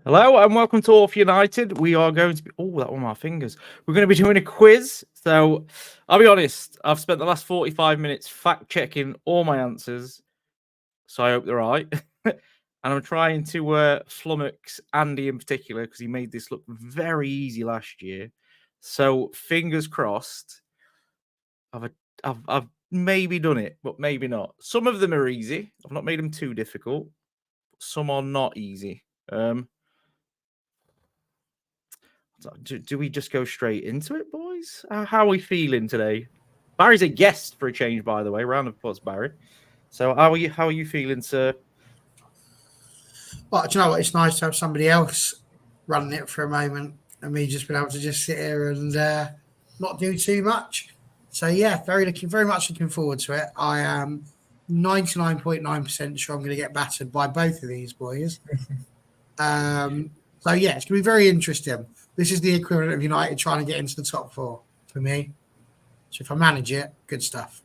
Hello and welcome to All for United. We are going to be... Oh, that one of my fingers. We're going to be doing a quiz. So, I'll be honest. I've spent the last 45 minutes fact-checking all my answers. So, I hope they're right. And I'm trying to flummox Andy in particular because he made this look very easy last year. So, fingers crossed. I've maybe done it, but maybe not. Some of them are easy. I've not made them too difficult. Some are not easy. Do we just go straight into it, boys? How are we feeling today? Barry's a guest for a change, by the way. Round of applause, Barry. So, how are you feeling, sir? Well, do you know what? It's nice to have somebody else running it for a moment, and me just being able to just sit here and not do too much. So yeah, very much looking forward to it. I am 99.9% sure I'm going to get battered by both of these boys. So yeah, it's going to be very interesting. This is the equivalent of United trying to get into the top four for me. So if I manage it, good stuff.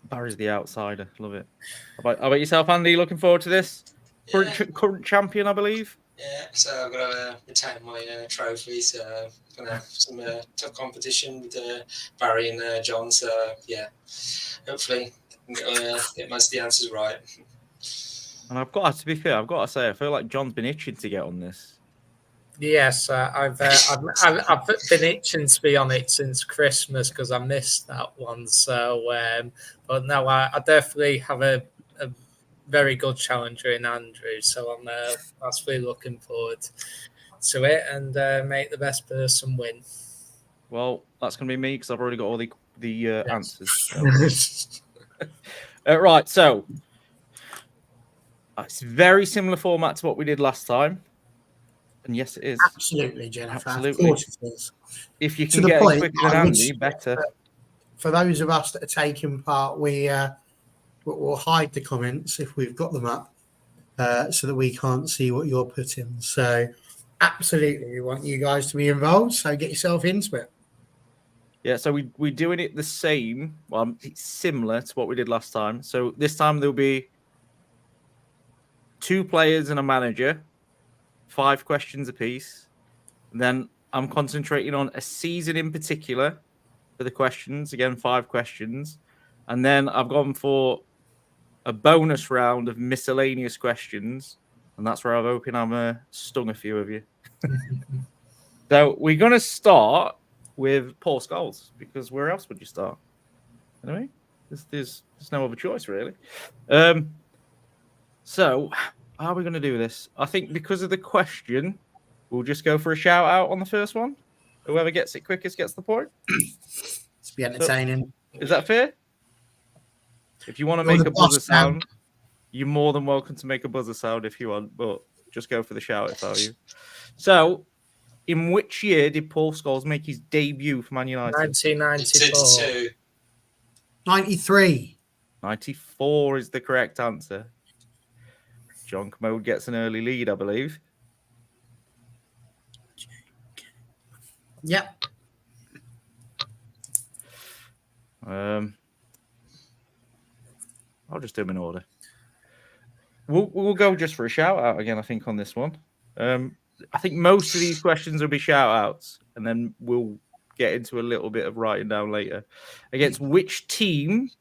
Barry's the outsider. Love it. How about yourself, Andy? Looking forward to this? Yeah. Current champion, I believe. Yeah, so I'm going to retain my trophy. So going to have some tough competition with Barry and John. So yeah, hopefully get most of the answers right. And to be fair, I've got to say, I feel like John's been itching to get on this. Yes, I've been itching to be on it since Christmas because I missed that one. So, but no, I definitely have a very good challenger in Andrew. So I'm actually looking forward to it and make the best person win. Well, that's going to be me because I've already got all the answers. Right, so it's very similar format to what we did last time. And yes, it is. Absolutely, Jennifer. Absolutely. Of course it is. If you can get it quicker than Andy, better. For those of us that are taking part, we'll hide the comments if we've got them up so that we can't see what you're putting. So absolutely, we want you guys to be involved. So get yourself into it. Yeah, so we're doing it the same. Well, it's similar to what we did last time. So this time there'll be 2 players and a manager. 5 questions apiece. And then I'm concentrating on a season in particular for the questions. Again, 5 questions. And then I've gone for a bonus round of miscellaneous questions. And that's where I'm hoping I'm stung a few of you. So we're going to start with Paul Scholes, because where else would you start? Anyway, there's no other choice, really. So... how are we going to do this? I think because of the question, we'll just go for a shout out on the first one. Whoever gets it quickest gets the point. It's be entertaining. So, is that fair? If you want to make a buzzer sound, you're more than welcome to make a buzzer sound if you want, but just go for the shout if I were you. So, in which year did Paul Scholes make his debut for Man United? 1994. 93. 94 is the correct answer. John Commode gets an early lead, I believe. Yep. I'll just do them in order. We'll go just for a shout out again, I think, on this one. I think most of these questions will be shout outs, and then we'll get into a little bit of writing down later. Against which team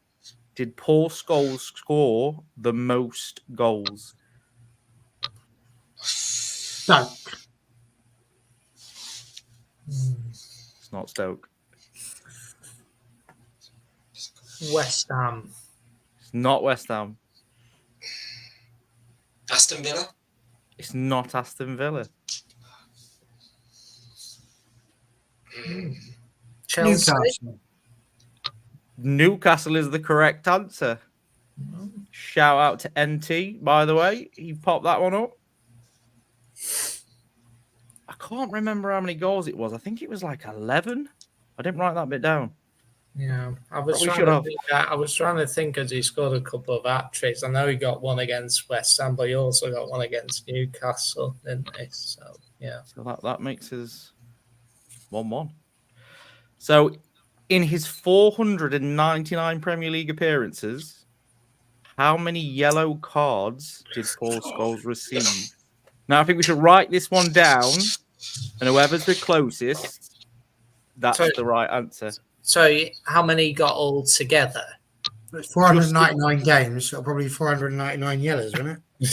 did Paul Scholes score the most goals? Stoke. It's not Stoke. West Ham. It's not West Ham. Aston Villa? It's not Aston Villa. Chelsea. Newcastle is the correct answer. Shout out to NT, by the way. He popped that one up. I can't remember how many goals it was. I think it was like 11. I didn't write that bit down. Yeah, I was trying to think as he scored a couple of hat-tricks. I know he got one against West Ham, but he also got one against Newcastle, didn't he? So, yeah. So that makes us 1-1. So, in his 499 Premier League appearances, how many yellow cards did Paul Scholes receive? Now I think we should write this one down, and whoever's the closest, that's So- the right answer. So how many got all together? It's 499 games, so probably 499 yellows, wasn't it?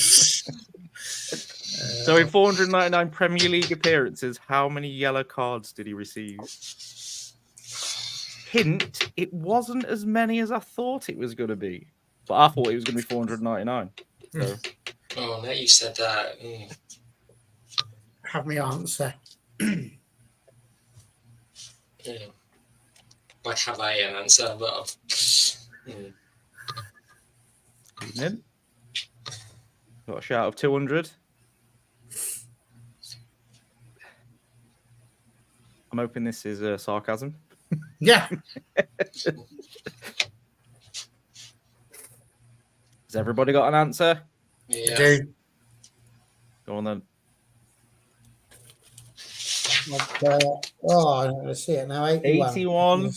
So in 499 Premier League appearances, how many yellow cards did he receive? Hint, it wasn't as many as I thought it was going to be. But I thought it was going to be 499. So. Oh, now you said that. Have me answer. Yeah. Might have an answer, but Evening. Got a shout of 200. I'm hoping this is sarcasm. Yeah. Has everybody got an answer? yeah. Do. Go on then. Let's see it now. 81.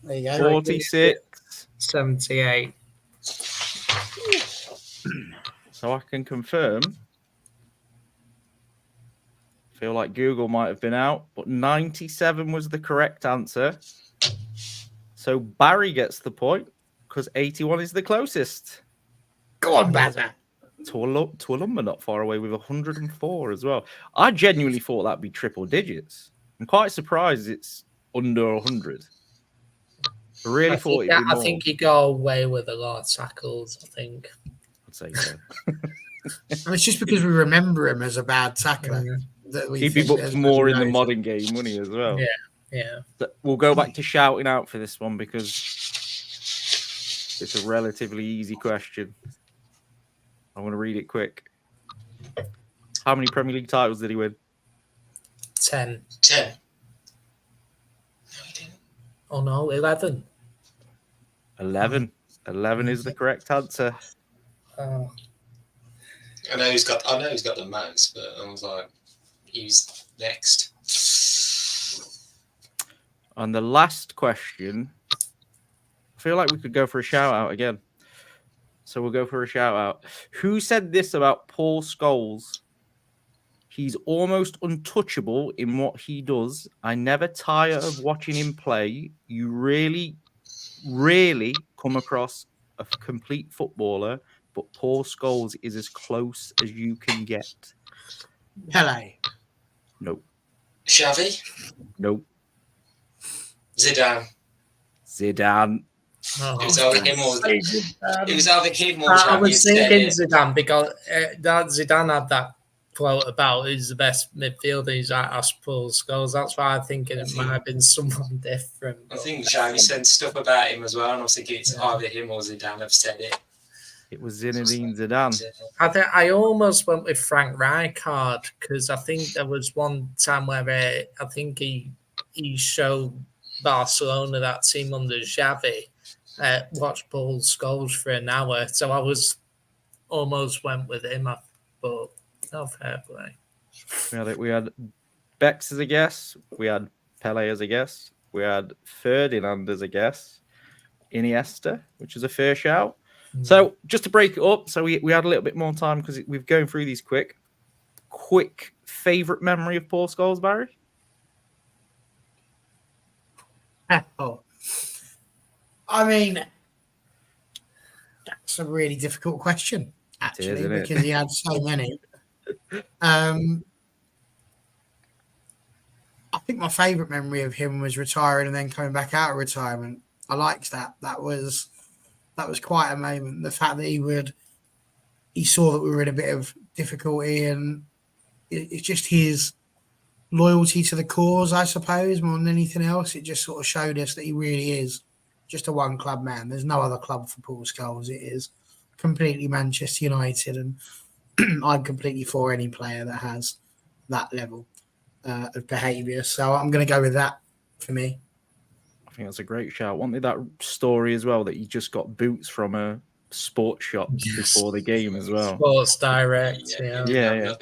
There you go. 46. 78. So I can confirm. Feel like Google might have been out, but 97 was the correct answer. So Barry gets the point because 81 is the closest. Go on, Bazza. Toowoomba not far away with 104 as well. I genuinely thought that'd be triple digits. I'm quite surprised it's under 100. I really thought it'd be more. I think he got away with a lot of tackles, I think. I'd say so. And it's just because we remember him as a bad tackler. That we He'd be think booked there's more in the loads of- modern game, wouldn't he, as well? Yeah. Yeah. But we'll go back to shouting out for this one because it's a relatively easy question. I want to read it quick. How many Premier League titles did he win? 10. 10. No, he didn't. Oh no, 11. 11. 11 is the correct answer. Oh. I know he's got the most, but I was like, he's next. And the last question, I feel like we could go for a shout out again. So we'll go for a shout out. Who said this about Paul Scholes? He's almost untouchable in what he does. I never tire of watching him play. You really, really come across a complete footballer, but Paul Scholes is as close as you can get. Pele. Nope. Xavi? Nope. Zidane. Zidane. Oh. It was either him or I was Xavi had thinking said it. Zidane because that Zidane had that quote about who's the best midfielder. He's like, I suppose, goals. That's why I'm thinking it might have been someone different. I think Xavi said stuff about him as well, and I was thinking it's either him or Zidane have said it. It was Zinedine Zidane. I almost went with Frank Rijkaard because I think there was one time where I think he showed Barcelona that team under Xavi. Watched Paul Scholes for an hour, so I was almost went with him, but no fair play. We had Bex as a guess. We had Pele as a guess. We had Ferdinand as a guess. Iniesta, which is a fair shout. So just to break it up, so we had a little bit more time because we're going through these quick favorite memory of Paul Scholes, Barry? Oh. I mean, that's a really difficult question, actually, isn't it? because he had so many. I think my favourite memory of him was retiring and then coming back out of retirement. I liked that. That was quite a moment. The fact that he saw that we were in a bit of difficulty, and it's just his loyalty to the cause, I suppose, more than anything else. It just sort of showed us that he really is just a one club man. There's no other club for Paul Scholes. It is completely Manchester United, and I'm completely for any player that has that level of behaviour. So I'm going to go with that for me. I think that's a great shout. Wanted that story as well that he just got boots from a sports shop before the game as well. Sports Direct, Yeah.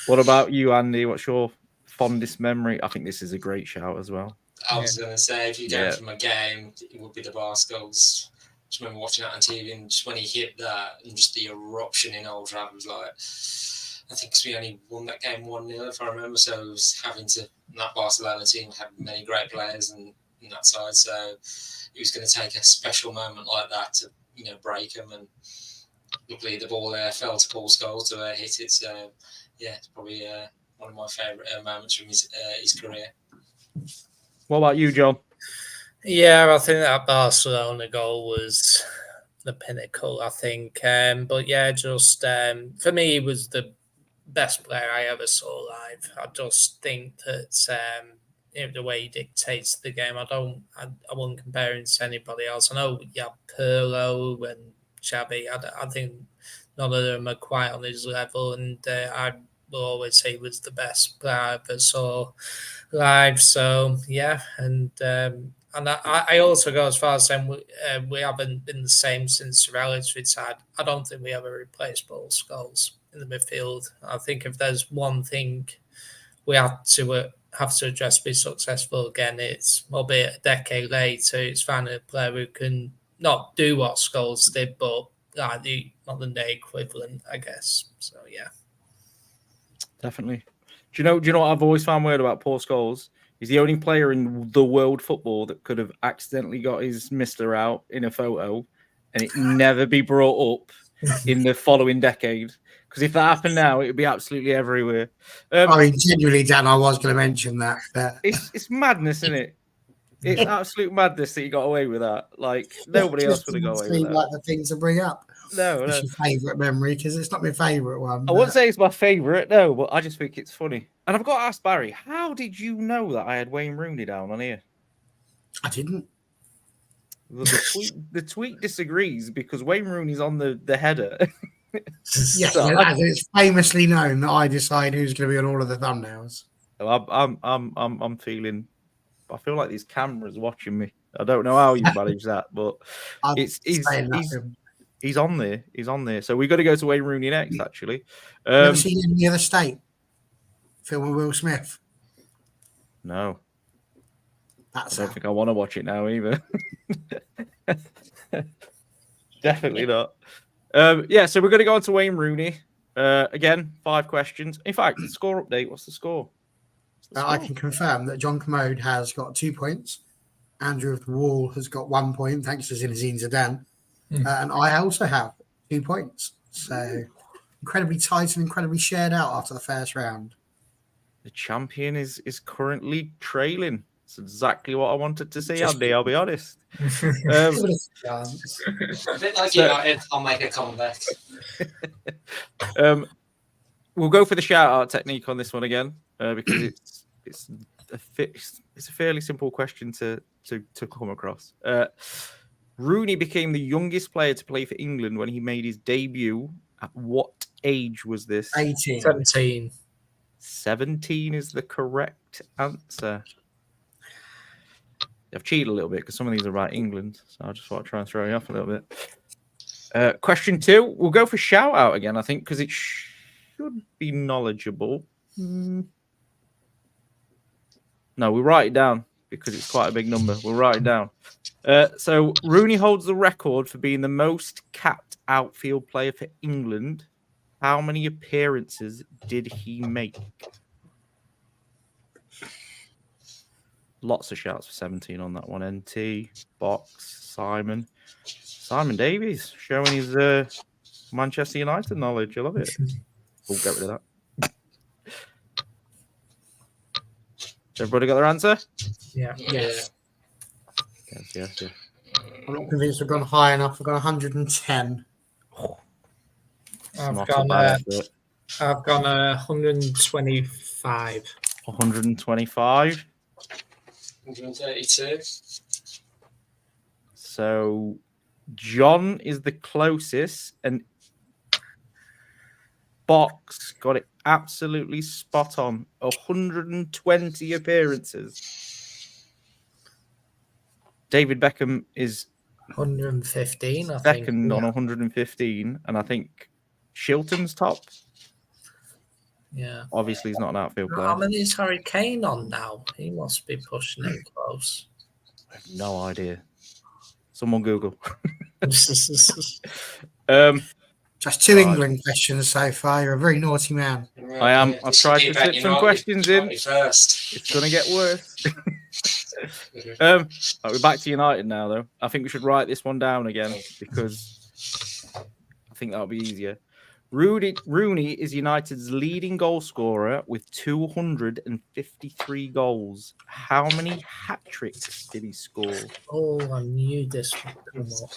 What about you, Andy? What's your fondest memory? I think this is a great shout as well. I was going to say, if you're going from a game, it would be the bar Scholes. Just remember watching that on TV, and just when he hit that, and just the eruption in Old Trafford was like, I think 'cause we only won that game 1-0, if I remember. So it was having to. And that Barcelona team had many great players and that side. So it was going to take a special moment like that to break them. And luckily the ball fell to Paul Scholes to hit it. So yeah, it's probably one of my favourite moments from his career. What about you, John? Yeah, I think that Barcelona goal was the pinnacle, I think. But yeah, just for me, he was the best player I ever saw live. I just think that the way he dictates the game, I wouldn't compare him to anybody else. I know you have Pirlo and Xavi. I think none of them are quite on his level, and I will always say he was the best player I ever saw live. So yeah, and I also go as far as saying we haven't been the same since Relics retired. I don't think we ever replaced Paul Scholes in the midfield. I think if there's one thing we have to address to be successful again, it's albeit a decade later, it's finding a player who can not do what Scholes did, but like the modern day equivalent, I guess. So yeah, definitely. Do you know what I've always found weird about Paul Scholes? He's the only player in the world football that could have accidentally got his mister out in a photo and it never be brought up in the following decade. Because if that happened now, it would be absolutely everywhere. I mean, genuinely, Dan, I was going to mention that. But it's madness, isn't it? It's absolute madness that you got away with that. Like nobody else would have got away with that. Like the thing to bring up. No. It's your favourite memory because it's not my favourite one. I wouldn't say it's my favourite, no, but I just think it's funny. And I've got to ask Barry, how did you know that I had Wayne Rooney down on here? I didn't. The tweet disagrees because Wayne Rooney's on the header. Yes, So it's famously known that I decide who's going to be on all of the thumbnails. I'm feeling. I feel like these cameras watching me. I don't know how you manage that, but he's on there. He's on there. So we got to go to Wayne Rooney next. Actually, never seen any other state film with Will Smith. No, I don't think I want to watch it now either. Definitely not. Yeah, so we're going to go on to Wayne Rooney. Again, 5 questions. In fact, the score update. What's the score? I can confirm that John Commode has got 2 points. Andrew of the Wall has got 1 point, thanks to Zinedine Zidane. And I also have 2 points. So incredibly tight and incredibly shared out after the first round. The champion is currently trailing. It's exactly what I wanted to see, Andy, I'll be honest. A bit like United, I'll make a comeback. We'll go for the shout-out technique on this one again, because it's a fairly simple question to come across. Rooney became the youngest player to play for England when he made his debut. At what age was this? 18. 17. 17 is the correct answer. I've cheated a little bit because some of these are right England, so I just want to try and throw you off a little bit. Question 2. We'll go for shout out again, I think, because it should be knowledgeable. No, we'll write it down because it's quite a big number. We'll write it down. So Rooney holds the record for being the most capped outfield player for England. How many appearances did he make? Lots of shouts for 17 on that one. NT, Box, Simon Davies showing his Manchester United knowledge. I love it. We'll get rid of that. Everybody got their answer? Yeah. Yes. Yes. I'm not convinced we've gone high enough. We've got 110. I've gone 125. 125. 132. So John is the closest, and Box got it absolutely spot on. 120 appearances. David Beckham is 115, I think. second on 115, and I think Shilton's top. Yeah. Obviously, he's not an outfield player. How many is Harry Kane on now? He must be pushing it close. I have no idea. Someone Google. Just Just 2 Right. England questions so far. You're a very naughty man. I am. I've tried to slip some questions in. First. It's going to get worse. Right, we're back to United now, though. I think we should write this one down again because I think that'll be easier. Rooney is United's leading goal scorer with 253 goals. How many hat-tricks did he score? Oh, I knew this would come up.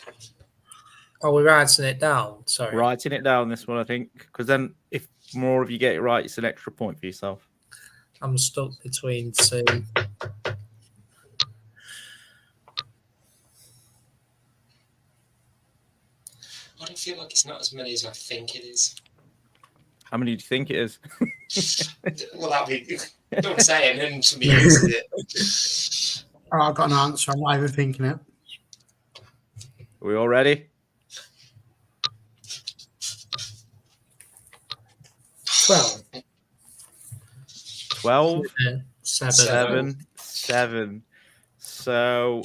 Oh, we're writing it down. Sorry. Writing it down, this one, I think. Because then if more of you get it right, it's an extra point for yourself. I'm stuck between 2. I don't feel like it's not as many as I think it is. How many do you think it is? Well, that'd be. Don't say it, then to be honest with it. All right, I've got an answer. I'm not overthinking it. Are we all ready? 12. 12? 7. 7. So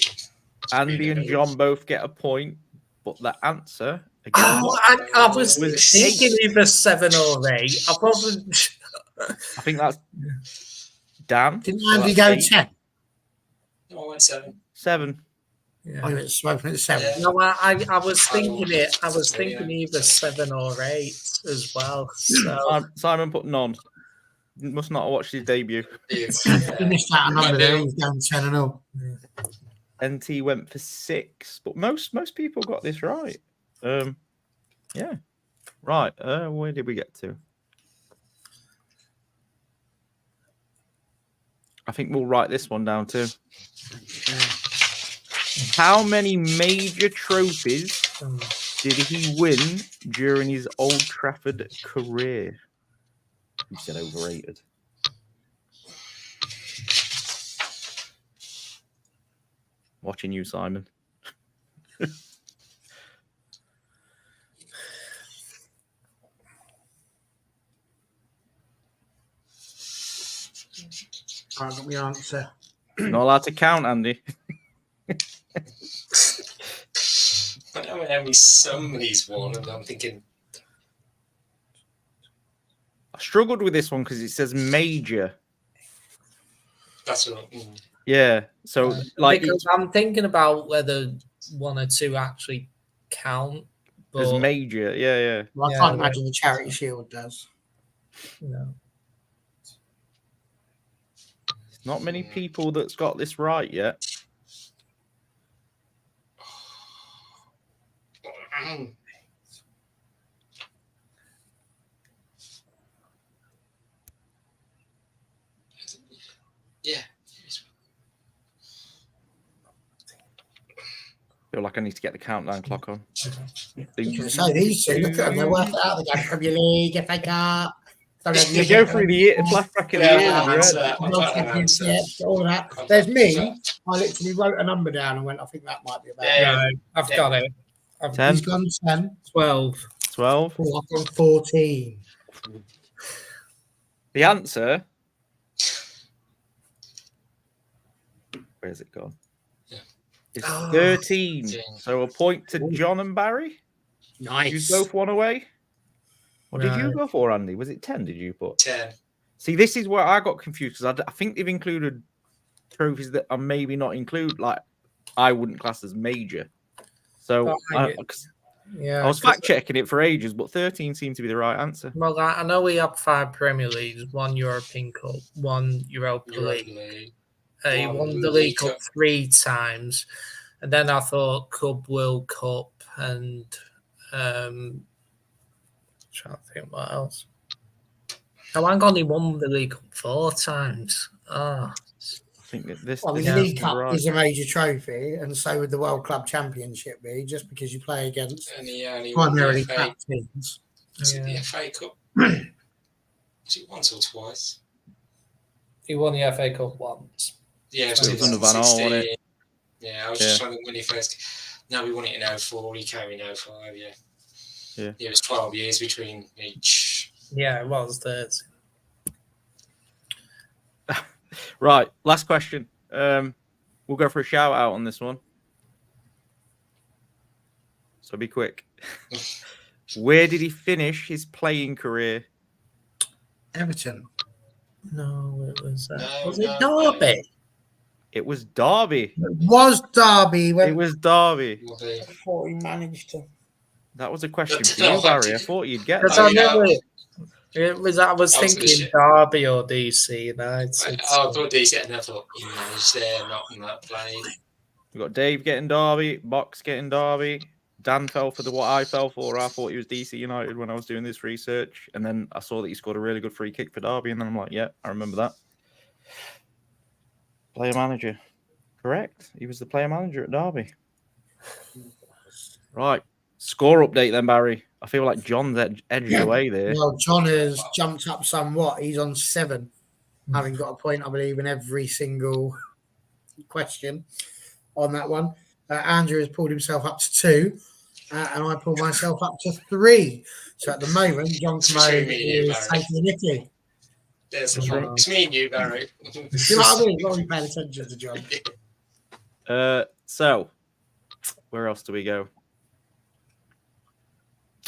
Andy and John both get a point, but the answer again. Oh, I was thinking 8. either 7 or 8. I wasn't. I think that's Dan. Didn't So Andy that's go 8. 10? No, I went 7. 7. Yeah. I was smoking at 7. Yeah. No, I was thinking it. I was thinking either 7 or 8 as well. So Simon put none. Must not have watched his debut. He missed out a number there. He's down 10 and all. NT went for 6, but most people got this right. Yeah. Right. Where did we get to? I think we'll write this one down too. How many major trophies did he win during his Old Trafford career? You said overrated. Watching you, Simon. I got my answer. Not allowed to count, Andy. I know how many somebody's won, and I'm thinking. I struggled with this one because it says major. That's what. Yeah. So, like, because I'm thinking about whether 1 or 2 actually count. there's But major. Yeah. Well, I can't imagine the Charity Shield does. no. Not many people that's got this right yet. Yeah. Feel like I need to get the countdown clock on. So these two, look at them. They're working out. They go Premier League, FA Cup. They go through the year, flashback of the year. All of that. There's me. I literally wrote a number down and went, I think that might be about Yeah, I've got it. 10. He's gone 10. 12. 12. Oh, I've gone 14. The answer. Where's it gone? Yeah. It's 13. So a point to John and Barry. Nice. You both one away. What did you Right. go for, Andy? Was it 10? Did you put? 10. See, this is where I got confused because I think they've included trophies that are maybe not included, like I wouldn't class as major. So I was fact checking it for ages, but 13 seemed to be the right answer. Well, I know we have 5 Premier Leagues, 1 European Cup, 1 Europa League. He won the League Cup 3 times, and then I thought Club World Cup and trying to think what else. Oh, I've only won the League Cup 4 times. I Oh. think that this. Well, this the League is Cup right. is a major trophy, and so would the World Club Championship be, just because you play against primarily cup teams. Is it the FA Cup? Was it once or twice? He won the FA Cup once. Yeah, it was under Van Gaal, wasn't it? Yeah, I was just trying to think when he first. No, we won it in 04. He came in 05. Yeah. It was 12 years between each. Yeah, it was 30. Right, last question. We'll go for a shout out on this one. So be quick. Where did he finish his playing career? Everton. No, it was. No, Was it no, Derby? It was Derby. It was Derby. It was Derby. will be. I thought he managed to. That was a question But for no, you, Barry. I did- thought you'd get Because that. I yeah. knew it. It was. I was I was thinking gonna Derby or DC United. I thought DC, and I thought he managed there, not in that play. We've got Dave getting Derby, Box getting Derby. Dan fell for what I fell for. I thought he was DC United when I was doing this research. And then I saw that he scored a really good free kick for Derby. And then I'm like, yeah, I remember that. Player manager. Correct. He was the player manager at Derby. Right. Score update then, Barry. I feel like John's edged away there. Well, John has jumped up somewhat. He's on 7, having got a point, I believe, in every single question on that one. Andrew has pulled himself up to 2, and I pulled myself up to 3. So at the moment, John Commode is taking the nicky. There's That's right. it's me and you, Barry. You know what I mean? You've got to be paying attention to John. So, where else do we go?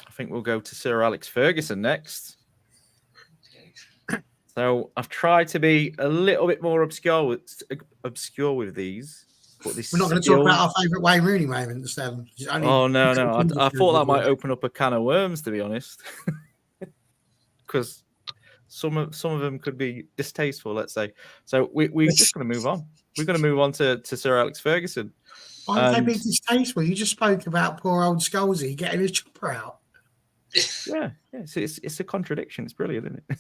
I think we'll go to Sir Alex Ferguson next. So I've tried to be a little bit more obscure with these. But this We're not going to talk about our favourite Wayne Rooney moments then. Oh, no. I thought that might open up a can of worms, to be honest. Because some of them could be distasteful, let's say. So we're just going to move on. We're going to move on to Sir Alex Ferguson. Why would they be distasteful? You just spoke about poor old Scholesy getting his chopper out. Yeah. It's a contradiction. It's brilliant, isn't it?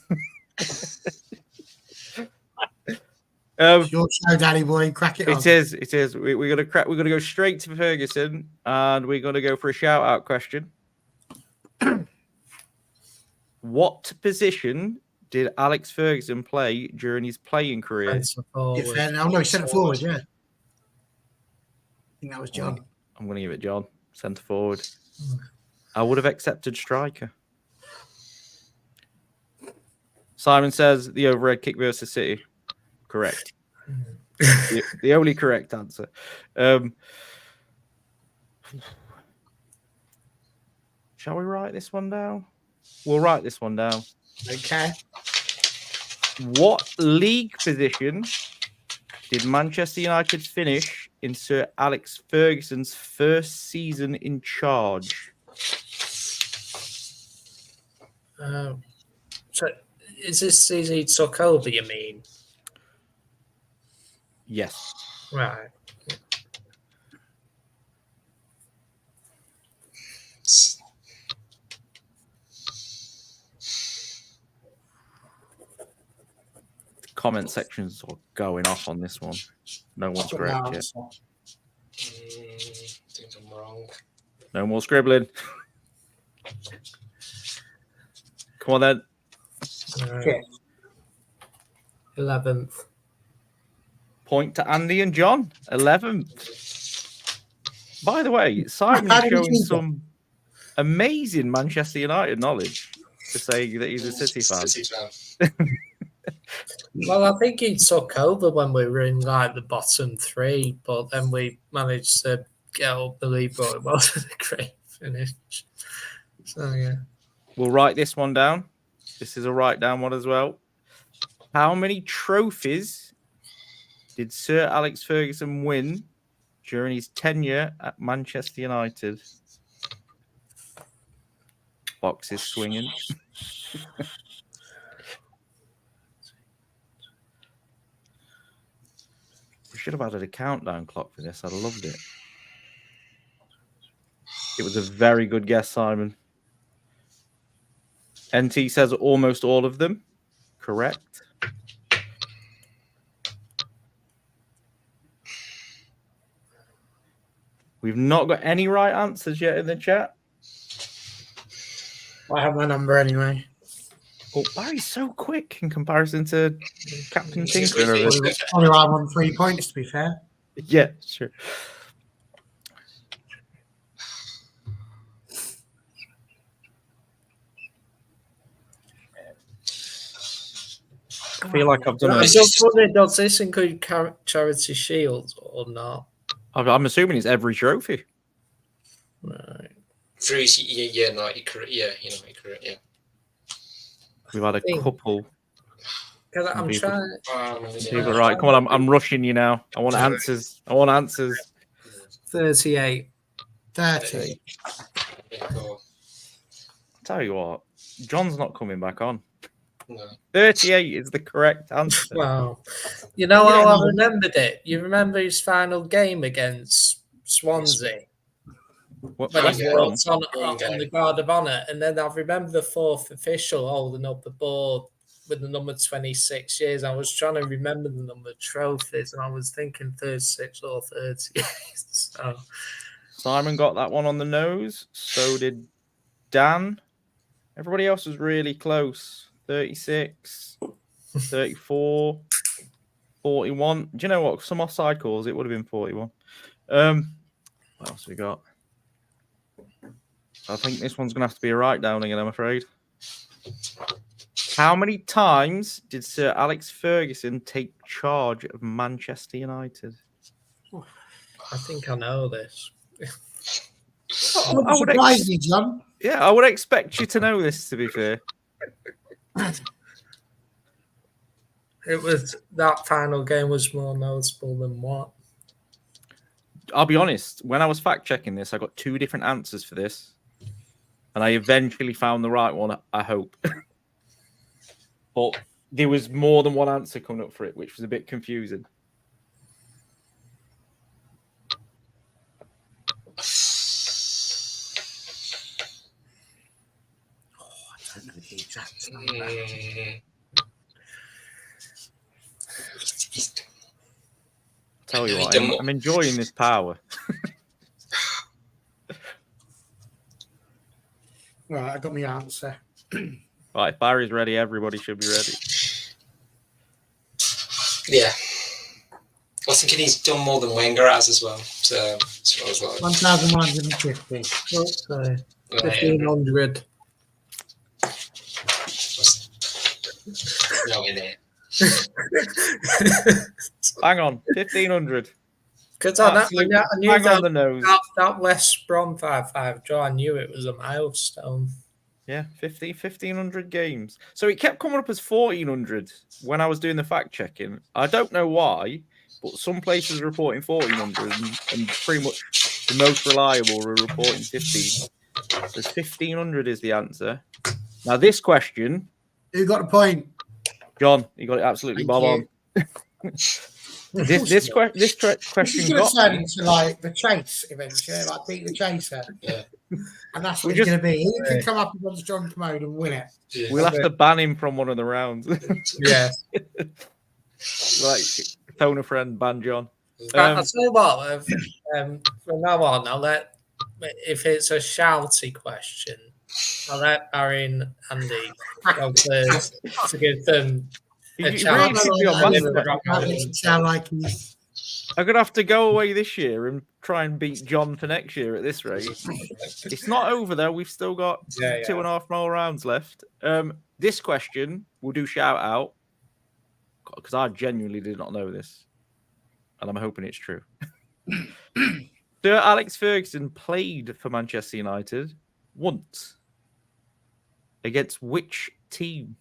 It's your show, Daddy boy. Crack it on. It is. We're gonna go straight to Ferguson, and we're gonna go for a shout out question. What position did Alex Ferguson play during his playing career? No, he centre forward, yeah. I think that was John. I'm gonna give it John. Centre forward. I would have accepted striker. Simon says the overhead kick versus City. Correct. the only correct answer. Shall we write this one down? We'll write this one down. Okay. What league position did Manchester United finish in Sir Alex Ferguson's first season in charge? So is this season he took over, you mean? Yes. Right. Comment sections are going off on this one. No one's correct yet. I think I'm wrong. No more scribbling. Come on then. 11th. Point to Andy and John. 11th. By the way, Simon's showing some amazing Manchester United knowledge to say that he's a City fan. Well, I think he took over when we were in like the bottom 3, but then we managed to get up the league, but it wasn't a great finish. So yeah. We'll write this one down. This is a write down one as well. How many trophies did Sir Alex Ferguson win during his tenure at Manchester United? Box is swinging. We should have added a countdown clock for this. I loved it. It was a very good guess, Simon. NT says almost all of them. Correct. We've not got any right answers yet in the chat. I have my number anyway. Oh, Barry's so quick in comparison to Captain Tinker. Only I'm on 3 points, to be fair. Yeah, sure. I feel like I've done it. Does this include Charity Shield or not? I'm assuming it's every trophy. Right. Through, yeah, no, you're correct. Yeah, you're correct. Yeah. We've had a couple. Because I'm people, trying. people are right. Come on, I'm rushing you now. I want answers. 38. 30. Cool. Tell you what, John's not coming back on. No. 38 is the correct answer. Wow. You know how I remembered it? You remember his final game against Swansea? What, When West he Brom? walked on the Guard of Honour. And then I remember the fourth official holding up the board with the number 26 years. I was trying to remember the number of trophies, and I was thinking 36 or 38. So. Simon got that one on the nose. So did Dan. Everybody else was really close. 36, 34, 41. Do you know what? Some offside calls, it would have been 41. What else we got? I think this one's going to have to be a write down again, I'm afraid. How many times did Sir Alex Ferguson take charge of Manchester United? I think I know this. I would surprise you, John. Yeah, I would expect you to know this, to be fair. It was that final game was more noticeable than what? I'll be honest, when I was fact checking this, I got two different answers for this. And I eventually found the right one, I hope. But there was more than one answer coming up for it, which was a bit confusing. I don't know the exact number. Tell you what, I'm enjoying this power. Right, I got my answer. Right, if Barry's ready, everybody should be ready. Yeah. I was thinking he's done more than Wenger has as well. So I was like 1,150. Okay. 1,500. No in it. Hang on, 1,500. Because I knew Hang on the nose. that West Brom 5-5 draw, I knew it was a milestone. Yeah, 1,500 games. So it kept coming up as 1,400 when I was doing the fact checking. I don't know why, but some places are reporting 1,400 and pretty much the most reliable are reporting 15. So 1,500 is the answer. Now this question, Who got the point? John, you got it absolutely bob on. This question This is going got to turn into like the chase eventually, like beat the chaser. Yeah. And that's what it's going to be. He can come up against John Commode and win it. Yeah. We'll have to ban him from one of the rounds. Yeah. Like phone a friend, ban John. I'll tell you what, from now on, if it's a shouty question, I'll let Barry and Andy go first to give them a chance. I'm going to have to go away this year and try and beat John for next year at this rate. It's not over, though. We've still got 2.5 more rounds left. This question, we'll do shout out, because I genuinely did not know this, and I'm hoping it's true. Sir Alex Ferguson played for Manchester United once. Against which team?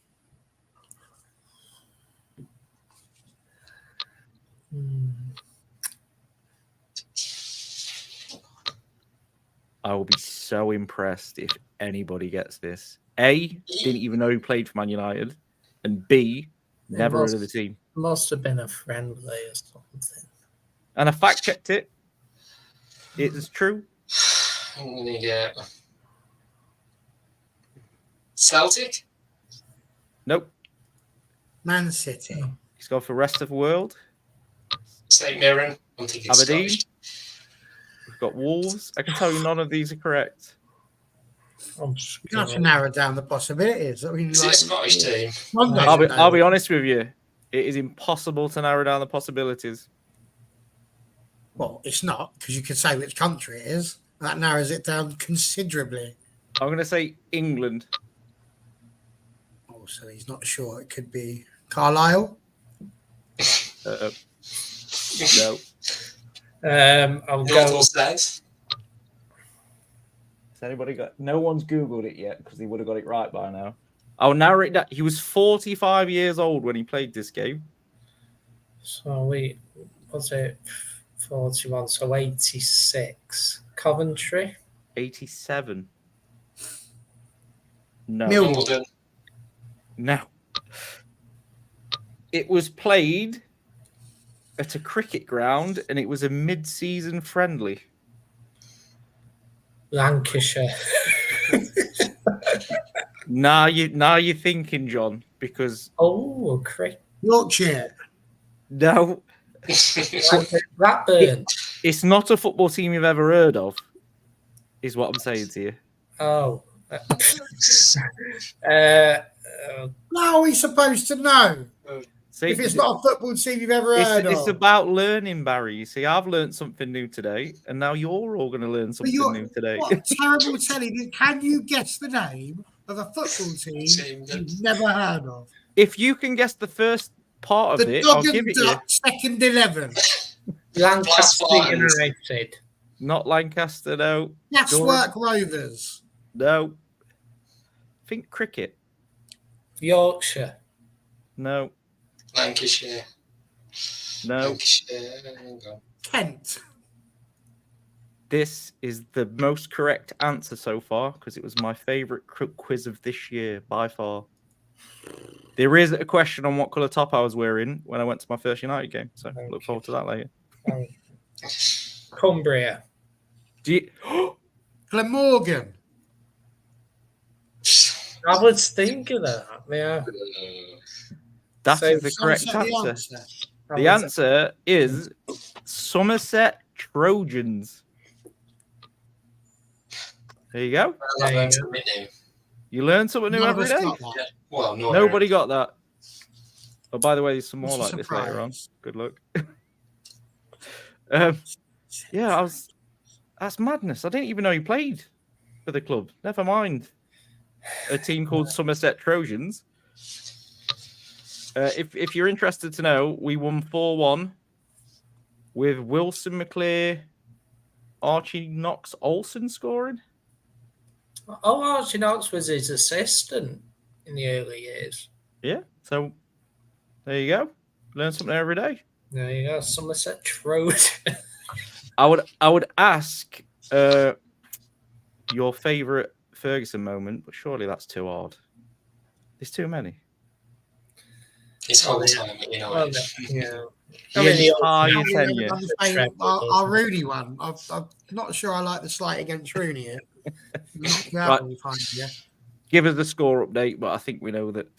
I will be so impressed if anybody gets this. A, didn't even know he played for Man United. And B, never heard of the team. Must have been a friendly or something. And I fact checked it. It is true. I'm going to get Celtic? Nope. Man City. He's gone for rest of the world. St Mirren? I'm thinking Aberdeen. Scottish. We've got Wolves. I can tell you none of these are correct. You have to narrow down the possibilities. I mean, Is it a Scottish team? I'll be honest with you. It is impossible to narrow down the possibilities. Well, it's not, because you could say which country it is. That narrows it down considerably. I'm going to say England. Oh, so he's not sure. It could be Carlisle. No. I'll go. North or South? anybody got? No one's Googled it yet because he would have got it right by now. I'll narrow it down. He was 45 years old when he played this game. So was it 41? So 86. Coventry. 87. No. Wimbledon. No. It was played at a cricket ground and it was a mid-season friendly. Lancashire. Now you're thinking, John, because Oh, cricket. Yorkshire. no, Blackburn. it's not a football team you've ever heard of, is what I'm saying to you. Oh. How are we supposed to know? See, If it's not a football team you've ever heard it's of. about learning, Barry. You see, I've learned something new today, and now you're all going to learn something new today. What terrible telling. Can you guess the name of a football team you've never heard of? If you can guess the first part of The it, I'll Dog give and it you. Duck second 11. Lancaster United. Not Lancaster, no. Gaswork Rovers. No. Think cricket. Yorkshire. No. Lancashire. No. Lancashire. Hang on. Kent. This is the most correct answer so far because it was my favourite quiz of this year by far. There is a question on what colour top I was wearing when I went to my first United game, so look forward to that later. Cumbria. Do you... Glamorgan. I was thinking that. Yeah. That So is the correct Somerset answer. the The answer is Somerset Trojans. There you go. I learned something new. You learn something new None of every us day. got that. Yeah. Well, Nobody got that. Oh, by the way, there's some more It's a like this later on. surprise. Good luck. Yeah, that's madness. I didn't even know he played for the club. Never mind a team called Somerset Trojans. If you're interested to know, we won 4-1 with Wilson McClear, Archie Knox Olsen scoring. Oh, Archie Knox was his assistant in the early years. Yeah, so there you go. Learn something every day. There you go, Somerset Trojan. I would ask your favourite Ferguson moment, but surely that's too hard. There's too many. His whole time at United. Yeah. The I mean, entire tenure. Our Rooney one. I'm not sure I like the slight against Rooney here. Right. Yeah. Give us the score update, but I think we know that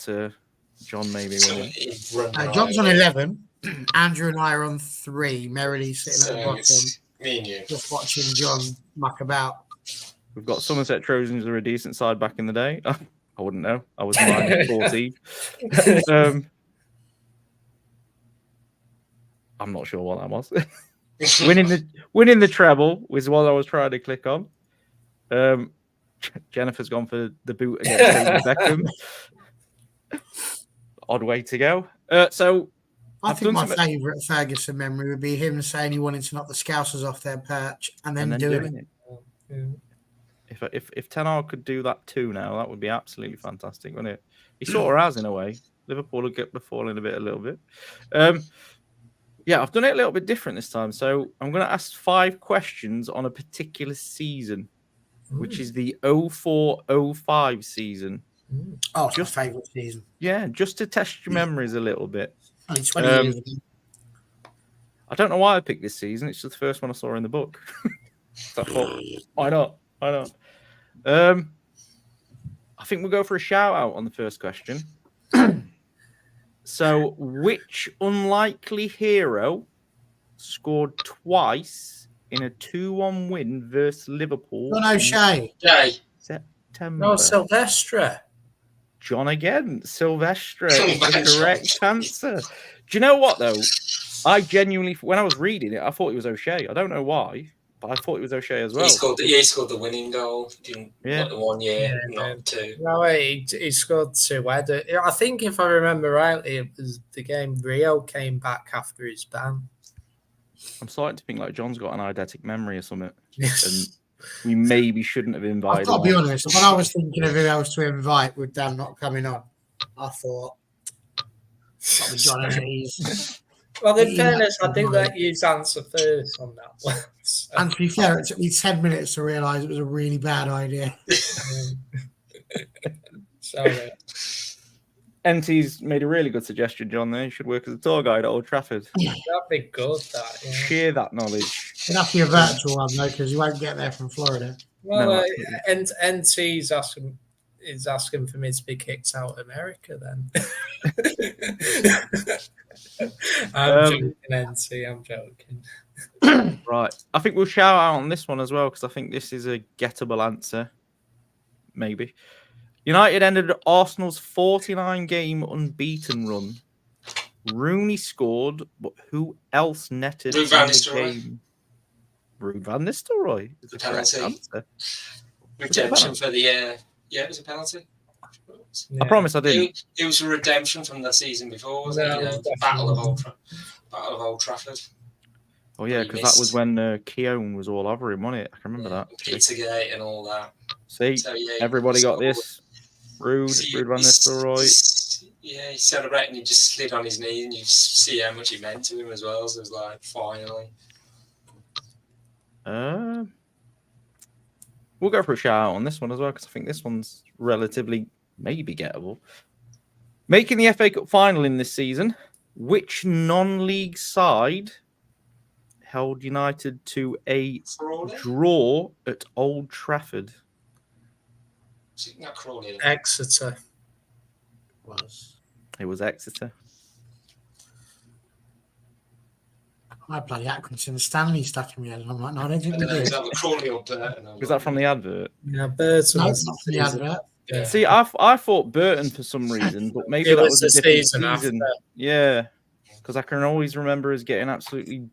John may be winning. John's on 11. Andrew and I are on 3. Merrily sitting at the bottom, It's me and you. just watching John muck about. We've got Somerset Trojans are a decent side back in the day. I wouldn't know. I was minus 14. I'm not sure what that was. winning the treble was what I was trying to click on. Jennifer's gone for the boot against David Beckham. Odd way to go. So I I've think my done some- favourite Ferguson memory would be him saying he wanted to knock the Scousers off their perch and then doing it. If Ten Hag could do that too now, that would be absolutely fantastic, wouldn't it? He sort of has in a way. Liverpool will get the fall in a little bit. Yeah, I've done it a little bit different this time. So I'm going to ask 5 questions on a particular season, which is the 04-05 season. Oh, it's my favourite season. Yeah, just to test your memories a little bit. Only 20 years ago. I don't know why I picked this season. It's just the first one I saw in the book. So I thought, why not? Why not? I think we'll go for a shout out on the first question. So, which unlikely hero scored twice in a 2-1 win versus Liverpool? John O'Shea. Jay. September. No, Silvestre. John again. Silvestre is the correct answer. Do you know what, though? I genuinely, when I was reading it, I thought it was O'Shea. I don't know why, but I thought it was O'Shea as well. He scored the winning goal in not the 1 year, not 2. No, he scored 2 header. I think if I remember rightly, it was the game Rio came back after his ban. I'm starting to think like John's got an eidetic memory or something. Yes. we maybe shouldn't have I've invited got to be him on. honest. When I was thinking of who else to invite with Dan not coming on, I thought, got the John Ennis. Well, in Yeah, fairness, I did right. let you answer first on that one. So, And to be fair, it took me 10 minutes to realise it was a really bad idea. sorry. NT's made a really good suggestion, John. There, you should work as a tour guide at Old Trafford. That'd be good. That, yeah. Share that knowledge. It'd have to be a virtual one, though, because you won't get there from Florida. Well, No, NT's asking for me to be kicked out of America. Then I'm joking, NT. I'm joking. Right. I think we'll shout out on this one as well because I think this is a gettable answer. Maybe. United ended Arsenal's 49-game unbeaten run. Rooney scored, but who else netted Ruud van in the Nistelrooy. game? Ruud van Nistelrooy is the correct Penalty. answer. Redemption for the it was a penalty. I promise I didn't. It was a redemption from the season before, wasn't No, it? definitely. Battle of Old Trafford. Oh yeah, He because that was missed. when Keown was all over him, wasn't it? I can remember that. Pizzagate and all that. See, So, yeah, everybody got he this. Ruud van Nistelrooy. Yeah, he's celebrating. He just slid on his knee, and you see how much it meant to him as well. So it was like, finally. We'll go for a shout out on this one as well because I think this one's relatively maybe gettable. Making the FA Cup final in this season, which non-league side held United to a Crawley? draw at Old Trafford? Not Crawley. Exeter. It was Exeter. I had bloody Atkinson Stanley stuck in my head. And I'm like, no, I don't think we Is did. that Crawley or Burton? Was that from the advert? Yeah, Burton. No, was not the from the season. advert. Yeah. See, I thought Burton for some reason, but maybe It that was was the a different season after. Yeah, because I can always remember us getting absolutely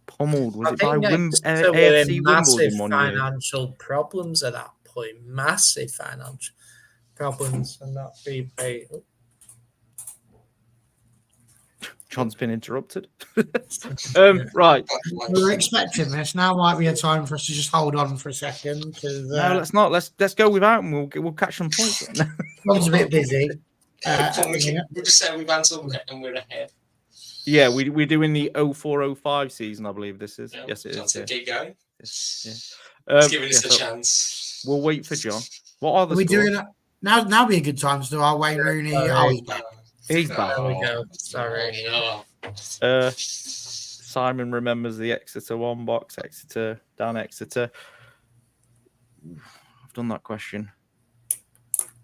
pummeled. Was I it by think Exeter were AFC in massive Wimbledon one year? financial problems at that point. Massive financial problems, and that be John's been interrupted. Right. We were expecting this. Now might be a time for us to just hold on for a second because No, let's not. Let's go without, and we'll catch some points. Rob's a bit busy. We're just saying we've answered and we're ahead. Yeah, we're doing the 04-05 season, I believe this is. Yeah, Yes, it is. so Yeah. keep going. Yeah. It's giving us a so chance. we'll wait for John. What are the Are we scores? doing it now? Now be a good time to do our Wayne Rooney. Oh, he's back. He's back. There we go. Sorry. Simon remembers the Exeter one box. Exeter, down Exeter. I've done that question.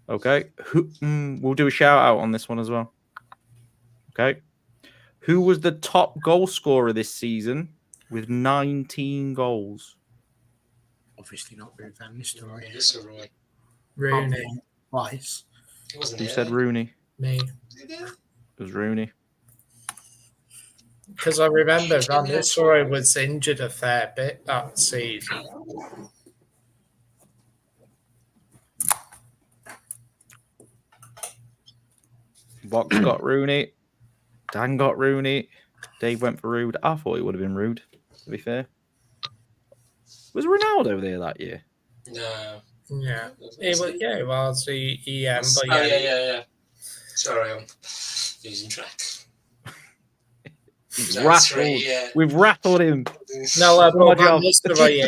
Okay. We'll do a shout out on this one as well. Okay. Who was the top goal scorer this season with 19 goals? Obviously not Ruud van Nistelrooy. This is Roy. Rooney. Twice. It wasn't Who it? said Rooney? Me. It was Rooney. Because I remember Van Nistelrooy was injured a fair bit that season. Box got Rooney. Dan got Rooney. Dave went for Ruud. I thought it would have been Ruud, to be fair. Was Ronaldo there that year? No. Yeah. It was the EM, but Oh, yeah. yeah. Sorry, I'm losing track. He's Those rattled. three, yeah. We've rattled him. No, my but Van job. Nistelrooy,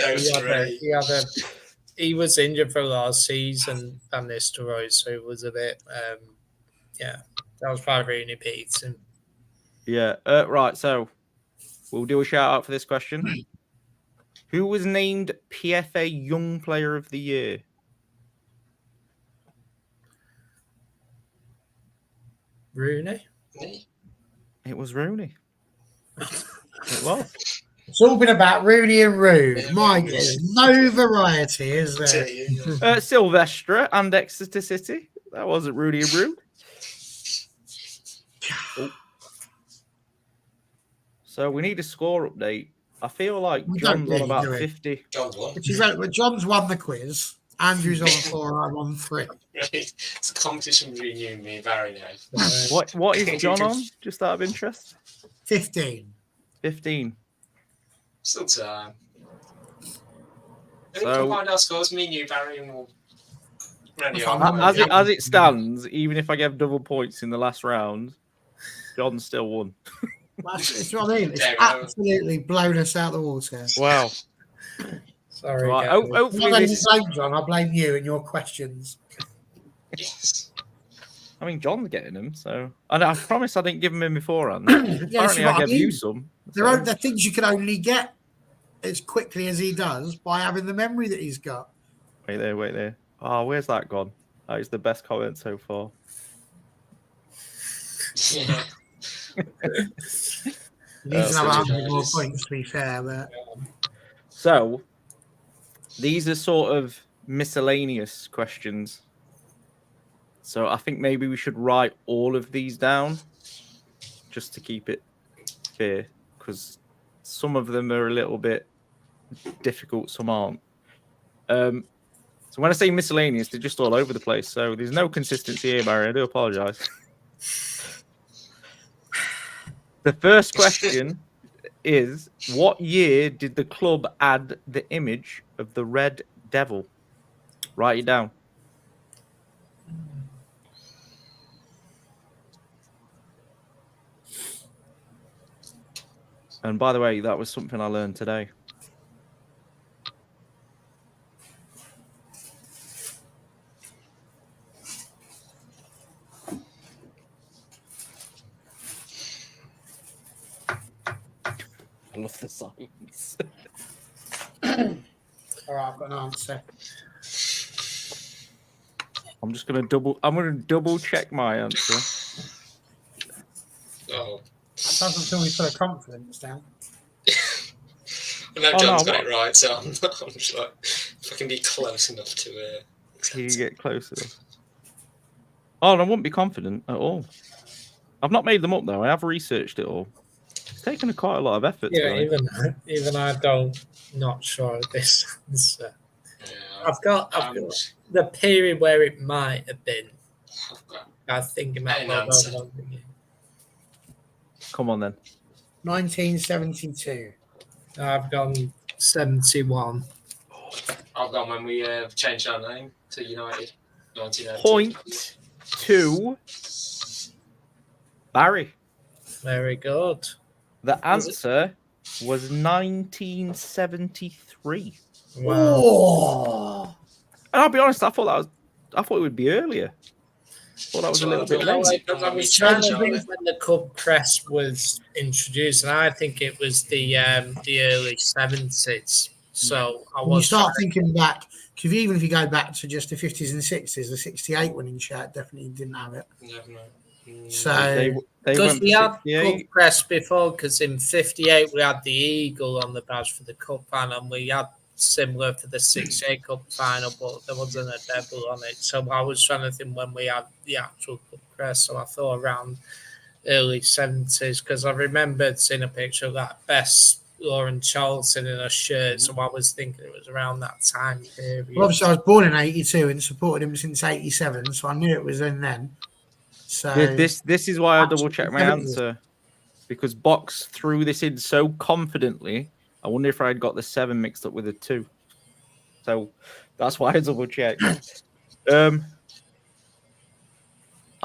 Those he was injured for last season, Van Nistelrooy, so it was a bit, that was probably Rooney beats him. Yeah. Right. So we'll do a shout out for this question. Who was named PFA Young Player of the Year? Rooney? Me? It was Rooney. It was. It's all been about Rooney and Ruud. Yeah, My yeah. goodness, no variety, is there? Sylvestre and Exeter City. That wasn't Rooney and Ruud. Oh. So we need a score update. I feel like We don't John's really on about do it. 50. John's one. Which is right. But John's won the quiz. Andrew's on 4. I'm on 3. It's a competition between you and me and Barry now. What is John on? Just out of interest. 15. 15. Still time. I think we'll find our scores. Me and you, Barry, and we'll. That's what I'm As it stands, even if I gave double points in the last round, John still won. That's what I mean. It's There we go. absolutely blown us out the water. Wow. Sorry, Right. guys. I Hopefully don't this. blame John. I blame you and your questions. Yes. I mean, John's getting them, so I promise I didn't give them in beforehand. Yeah, Apparently, I gave you some. They're things you can only get as quickly as he does by having the memory that he's got. Wait there. Oh, where's that gone? That is the best comment so far. Yeah. He needs Oh, another so 100 more nice. points, to be fair. But So, these are sort of miscellaneous questions. So I think maybe we should write all of these down just to keep it fair, because some of them are a little bit difficult, some aren't. So when I say miscellaneous, they're just all over the place. So there's no consistency here, Barry. I do apologize. The first question is, what year did the club add the image of the Red Devil? Write it down. And by the way, that was something I learned today. I love the silence. all right, I've got an answer. I'm gonna double check my answer. Oh. That doesn't fill me full of confidence down. Well, no, Oh, John's no, got it right, so I'm just like, if I can be close enough to accept Can you it. get closer? Oh, and I wouldn't be confident at all. I've not made them up though. I have researched it all. It's taken quite a lot of effort. Yeah, to be honest. even I don't not sure of this answer. Yeah, I've got the period where it might have been. I've got I think it might An have answer. been. Come on then. 1972. I've gone 71. I've gone when we changed our name to United. 1982. Point to Barry. Very good. The answer was 1973. Wow. Oh, And I'll be honest, I thought it would be earlier. Thought that was a little bit late. I was trying to think when the club crest was introduced, and I think it was the early 70s. So I when you was start thinking back, because even if you go back to just the 50s and 60s, the 68 winning shirt definitely didn't have it. So They because went we for had 68. cup crest before, because in 58 we had the eagle on the badge for the cup final, and we had similar for the 68 cup final, but there wasn't a devil on it. So I was trying to think when we had the actual cup crest. So I thought around early 70s, because I remembered seeing a picture of that best Lauren Charlton in a shirt. So I was thinking it was around that time period. well, obviously I was born in 82 and supported him since 87, so I knew it was then. So This is why I double Absolutely checked my 70s. answer, because Box threw this in so confidently. I wonder if I had got the 7 mixed up with the 2. So that's why I double checked. I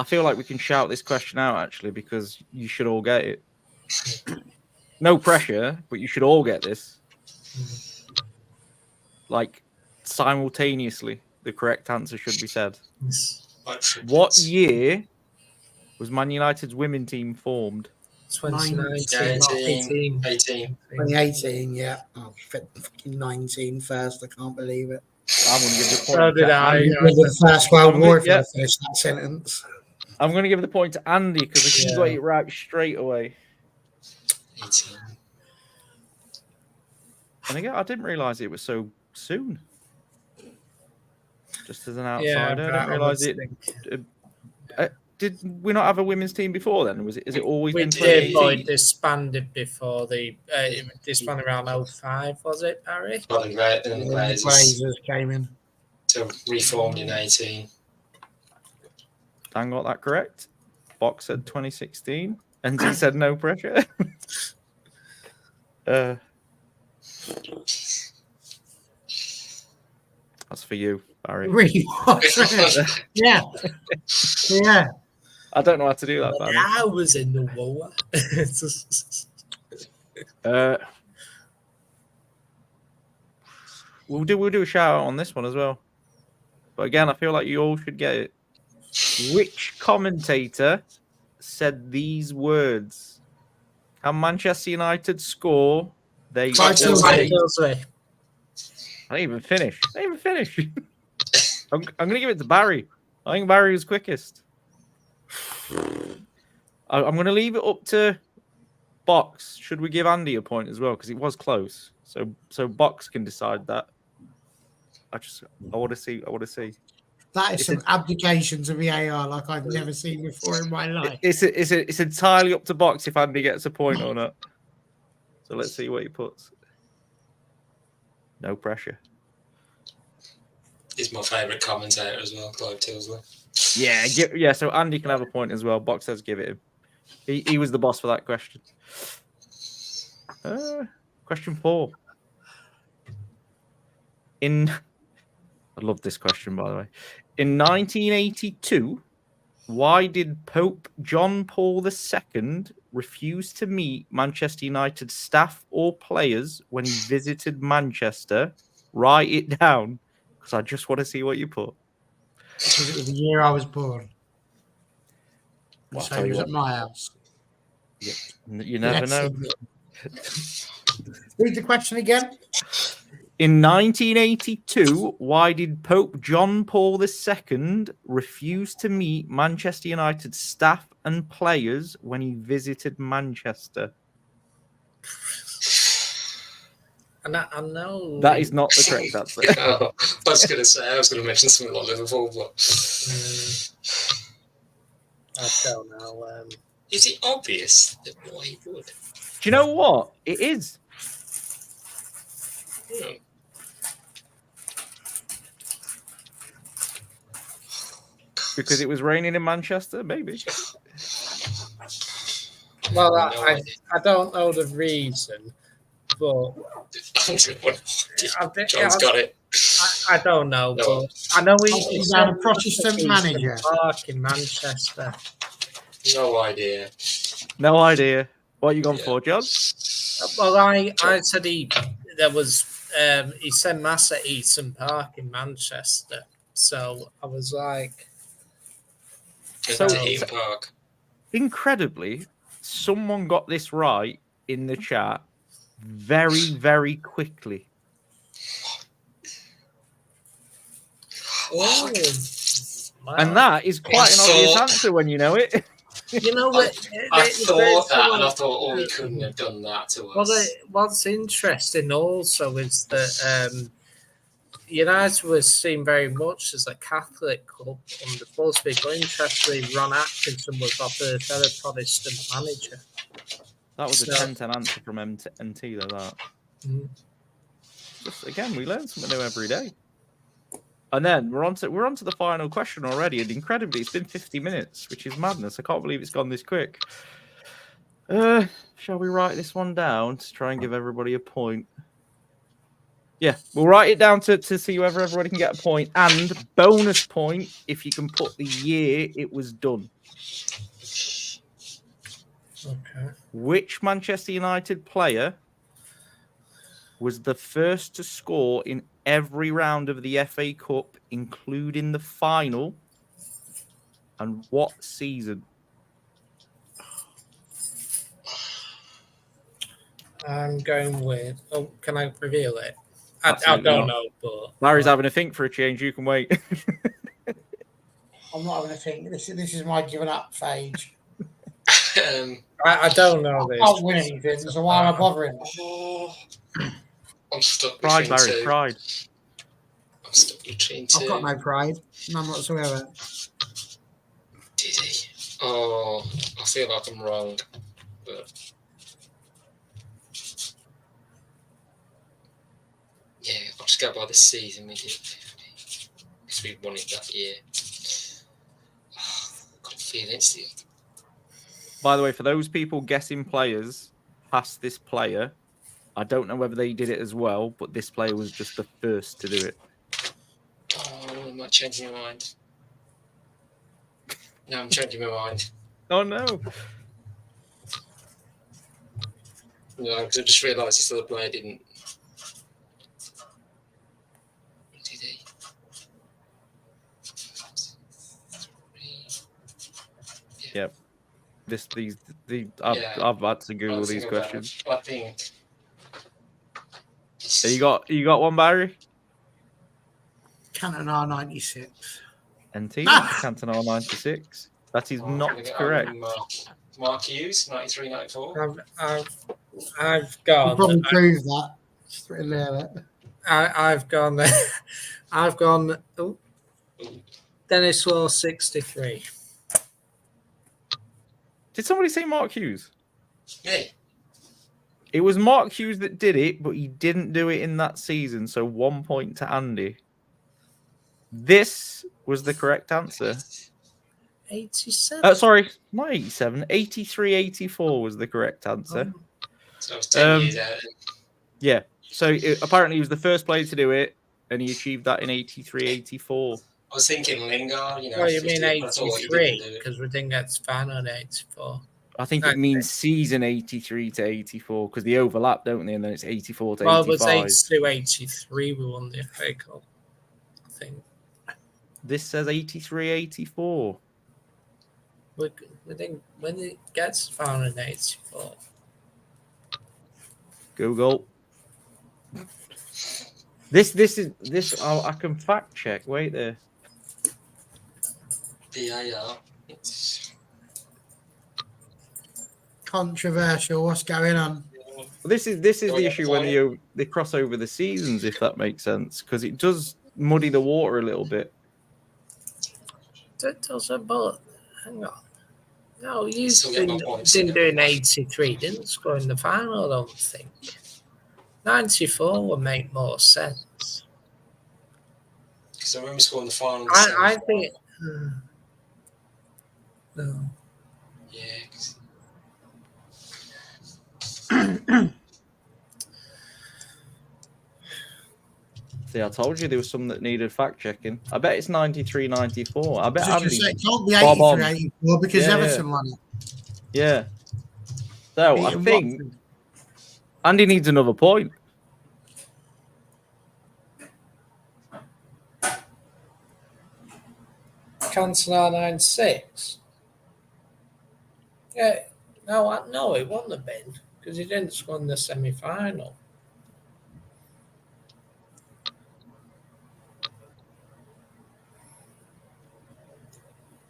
feel like we can shout this question out actually, because you should all get it. No pressure, but you should all get this. Like simultaneously, the correct answer should be said. What year was Man United's women team formed? 2019. 18. 2018, yeah. Oh, fucking 19 first. I can't believe it. I'm going to give the point. So did I. The First World War, if Yeah. I finish that sentence. I'm going to give the point to Andy because he got it right straight away. 18. And again, I didn't realise it was so soon. Just as an outsider, I didn't realise it. Did we not have a women's team before then? Is it always We been did, but 2018? it disbanded before it disbanded around 05, was it, Barry? Well, the Glazers Glazers came in. so reformed in 18. Dan got that correct. Box said 2016, and he said no pressure. That's for you, Barry. It really was, wasn't it? Yeah. Yeah. I don't know how to do that, When Barry. I was in the war. We'll do a shout out on this one as well. But again, I feel like you all should get it. Which commentator said these words? Can Manchester United score? They Clive already- Tilsley. I didn't even finish. I'm going to give it to Barry. I think Barry was quickest. I'm going to leave it up to Box. Should we give Andy a point as well? Because it was close. So Box can decide that. I want to see. That is It's some abdication to VAR like I've never seen before in my life. It's entirely up to Box if Andy gets a point or not. So let's see what he puts. No pressure. He's my favourite commentator as well, Clive Tilsley. Yeah. So Andy can have a point as well. Box says give it him. He was the boss for that question. Question 4. I love this question, by the way. In 1982, why did Pope John Paul II refuse to meet Manchester United staff or players when he visited Manchester? Write it down, because I just want to see what you put. Because it was the year I was born. Well, So he was at my house. Yeah, you never know. Read the question again. In 1982, why did Pope John Paul II refuse to meet Manchester United staff and players when he visited Manchester? And I know That is not the correct answer. I was going to mention something like Liverpool, but I don't know. is it obvious that why he would? Do you know what? It is. Because it was raining in Manchester, maybe. Well, I don't know the reason, but John's got it. I don't know, No. but I know He's a Protestant manager. Park in Manchester. No idea. No idea. What you gone for, John? Well, I said he said mass at Eaton Park in Manchester, so I was like, So- Eaton Park. Incredibly, someone got this right in the chat very, very quickly. oh, And that is quite an obvious answer when you know it. you know I what? thought that, and I thought, oh, he couldn't have done that to Well, us. what's interesting also is that United was seen very much as a Catholic club under Busby, but interestingly, Ron Atkinson was our first ever Protestant manager. That was a So- 10-10 answer from NT, though. That. Mhm. Just again, we learn something new every day. And then we're on to the final question already, and incredibly, it's been 50 minutes, which is madness. I can't believe it's gone this quick. Shall we write this one down to try and give everybody a point? Yeah, we'll write it down to see whether everybody can get a point, and bonus point if you can put the year it was done. Okay. Which Manchester United player was the first to score in every round of the FA Cup, including the final, and what season? I'm going with. Oh, can I reveal it? I Absolutely don't not. know, but Larry's having a think for a change. You can wait. I'm not having a think. This is my giving up phase. I don't know I this. can't win anything, so why am I bothering? Oh, I'm stuck Pride, between Barry, two. pride. I'm stuck between two. I've got no pride, none whatsoever. Did he? Oh, I feel like I'm wrong, but yeah, I'll just go by the season we did because we won it that year. Oh, I've got a feeling it's the. By the way, for those people guessing players past this player, I don't know whether they did it as well, but this player was just the first to do it. might change my mind. No, I'm changing my mind. Oh no. No, because I just realised this other player didn't. Did he? Yep. I've had to Google these questions. I think. So you got one, Barry? Canon R96. NT Canton R96. That is not correct. Mark Hughes, 93, 94. I've We'll gone. probably prove that. Just written there. I've gone. I've gone. Oh, Dennis Law 63. Did somebody say Mark Hughes? Me. It was Mark Hughes that did it, but he didn't do it in that season. So 1 point to Andy. This was the correct answer. 87. Sorry, not 87. 83, 84 was the correct answer. So I was 10 years out. Yeah. So apparently he was the first player to do it, and he achieved that in 83, 84. I was thinking Lingard, you know. Well, you mean 83? 83? Because we didn't get to final in 84. I think it means season 83 to 84 because they overlap, don't they? And then it's 84 to 85. Well, it was 82, 83 we won the FA Cup, I think. This says 83, 84. We didn't, when it gets found in 84. Google. This. I can fact check. Wait there. VAR. Controversial. What's going on? This is the issue when they cross over the seasons, if that makes sense, because it does muddy the water a little bit. That doesn't, but hang on. No, you didn't do an 83, didn't score in the final, I don't think. 94 would make more sense. Because I remember scoring the final. I think. No. Yeah. See, I told you there was some that needed fact checking. I bet it's 93, 94. I bet Andy. It can't be 83, 84 because Everton won it. Yeah. So I think Andy needs another point. Cantona 96. Yeah. No, it wouldn't have been because he didn't score in the semi-final.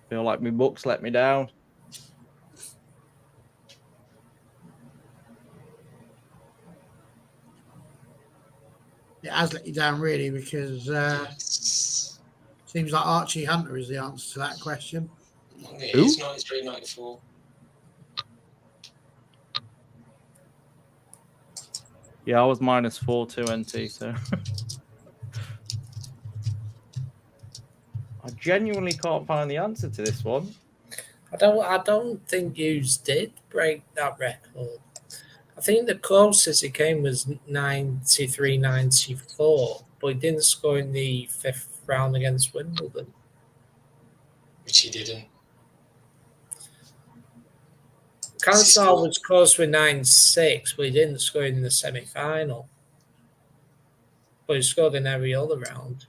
Feel like my books let me down. It has let you down, really, because seems like Archie Hunter is the answer to that question. Yeah, it's 93, 94. Yeah, I was -4 to NT, so I genuinely can't find the answer to this one. I don't think you did break that record. I think the closest it came was 93, 94, but he didn't score in the fifth round against Wimbledon. Which he didn't. Cantona was close with 96, but he didn't score in the semi-final. But he scored in every other round.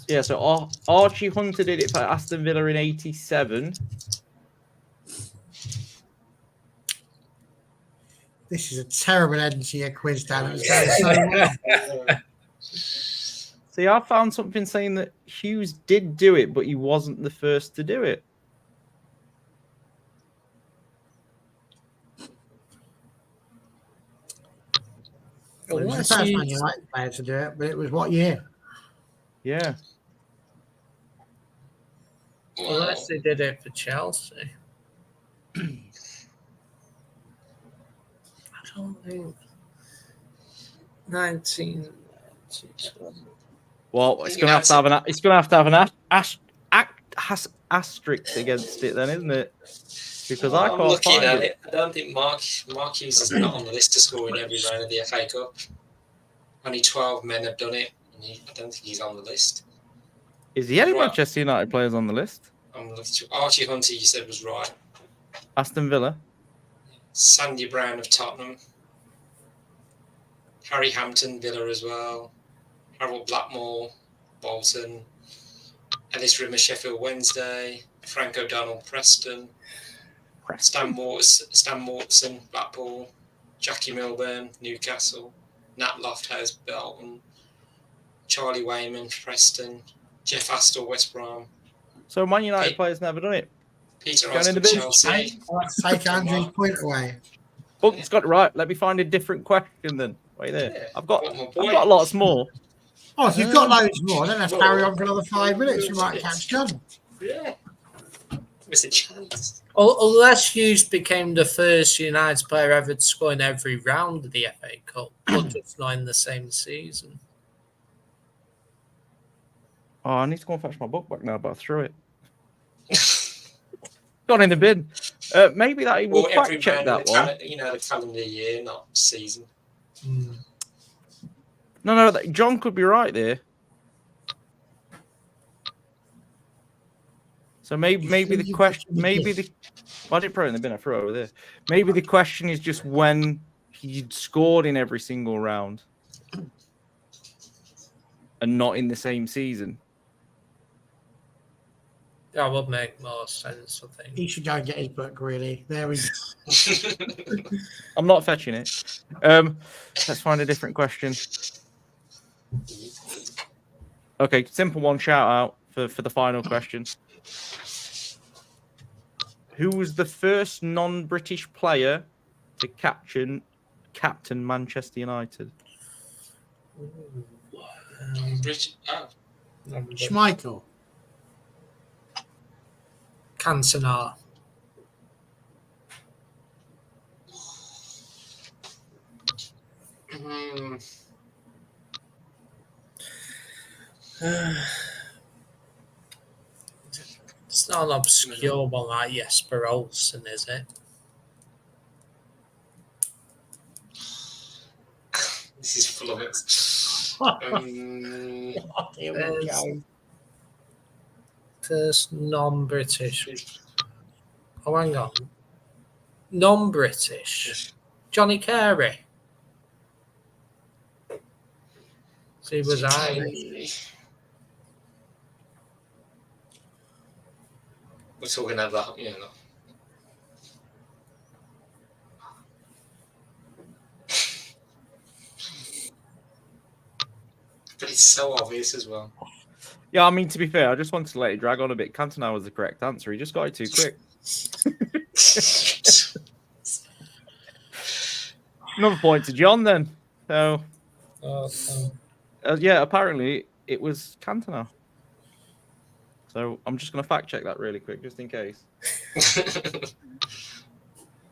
Yeah, so Archie Hunter did it for Aston Villa in 87. This is a terrible end to your quiz, Dan. See, I found something saying that Hughes did do it, but he wasn't the first to do it. Well, it was the first Man United player to do it, but it was what year? Yeah. Unless they did it for Chelsea. I don't think 19. Well, it's going to have to have an asterisk against it, then, isn't it? Because Well, I I'm can't looking find at it. it. I don't think Mark Hughes is not on the list to score in every round of the FA Cup. Only 12 men have done it, and I don't think he's on the list. Is the any Right. Manchester United players on the list? Archie Hunter, you said, was right. Aston Villa. Sandy Brown of Tottenham. Harry Hampton, Villa as well. Harold Blackmore, Bolton. Ellis Rimmer, Sheffield Wednesday. Frank O'Donnell, Preston. Stan Mortson, Blackpool. Jackie Milburn, Newcastle. Nat Lofthouse, Bolton. Charlie Wayman, Preston. Jeff Astor, West Brom. So Man United players never done it. Peter Going in the Oscar, bin. Chelsea. Let's take Andrew's point away. Oh, it's got it right. Let me find a different question then. Wait there. Yeah, I've got one more point. lots more. Oh, if you've got loads more, then let's Well, carry on for another 5 minutes. We might catch John. Yeah. Miss a chance. Unless Hughes became the first United player ever to score in every round of the FA Cup, but just not in the same season. Oh, I need to go and fetch my book back now, but I threw it. Gone in the bin. Maybe that will fact check that one. The calendar year, not season. No, John could be right there. So maybe the question, I didn't throw it in the bin. I threw it over there. Maybe the question is just when he scored in every single round, and not in the same season. That would make more sense, I think. He should go and get his book, really. There we go. I'm not fetching it. Let's find a different question. Okay, simple one. Shout out for the final question. Who was the first non-British player to captain Manchester United? Schmeichel. Cantona. It's not an obscure one like Jesper Olsen, is it? This is full of it. Here we go. First non-British. Oh, hang on. Non-British. Johnny Carey. So he was Irish. We're talking about that, But it's so obvious as well. Yeah, I mean, to be fair, I just wanted to let it drag on a bit. Cantona was the correct answer. He just got it too quick. Another point to John then. So, yeah, apparently it was Cantona. So I'm just going to fact check that really quick, just in case.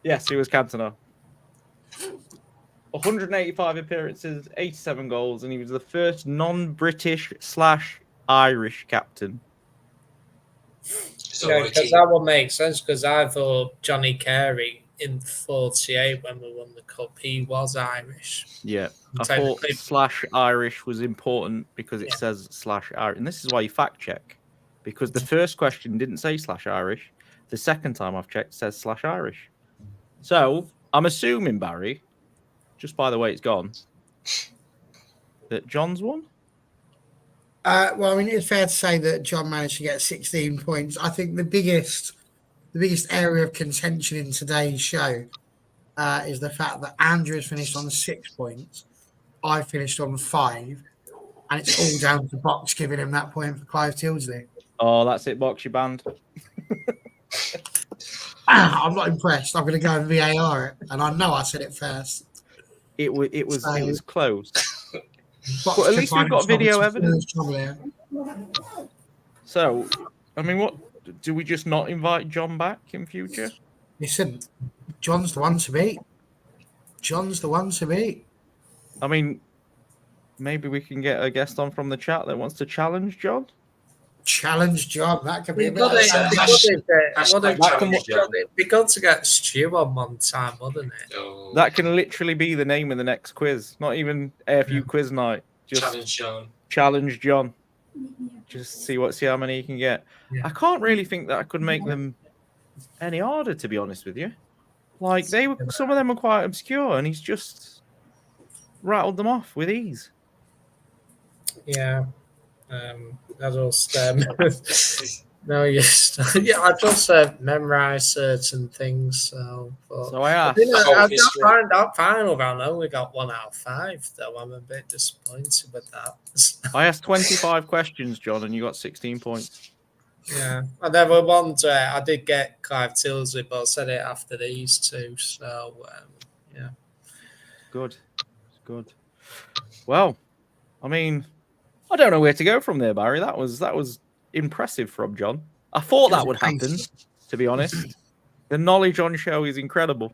Yes, he was Cantona. 185 appearances, 87 goals, and he was the first non-British/Irish captain. Yeah, because that would make sense, because I thought Johnny Carey in 48 when we won the cup, he was Irish. Yeah, I thought /Irish was important because it says /Irish, and this is why you fact check, because the first question didn't say /Irish. The second time I've checked says /Irish. So I'm assuming, Barry, just by the way it's gone, that John's won. Well, I mean, it's fair to say that John managed to get 16 points. I think the biggest area of contention in today's show is the fact that Andrew has finished on 6 points. I finished on 5, and it's all down to Box giving him that point for Clive Tildesley. Oh, that's it, Box, you banned. I'm not impressed. I'm going to go and VAR it, and I know I said it first. It was close. Box But at least we've got video evidence. Here. So, I mean, what do we just not invite John back in future? Listen, John's the one to beat. I mean, maybe we can get a guest on from the chat that wants to challenge John. Challenge John. That could be a bit. It'd Hashtag be good to get Stu on one time, wouldn't it? Oh, That can literally be the name of the next quiz. Not even AFU quiz night. Just challenge John. challenge John. Just see how many you can get. Yeah. I can't really think that I could make them any harder, to be honest with you. Like some of them are quite obscure, and he's just rattled them off with ease. Yeah. I just no, yes, yeah. I just memorize certain things. So I asked. That final round, I only got 1 out of 5. Though I'm a bit disappointed with that. I asked 25 questions, John, and you got 16 points. Yeah, and there were ones where I did get Clive Tilsley, but I said it after these two. So yeah, good. Well, I mean, I don't know where to go from there, Barry. That was impressive from John. I thought that would happen, to be honest. The knowledge on show is incredible.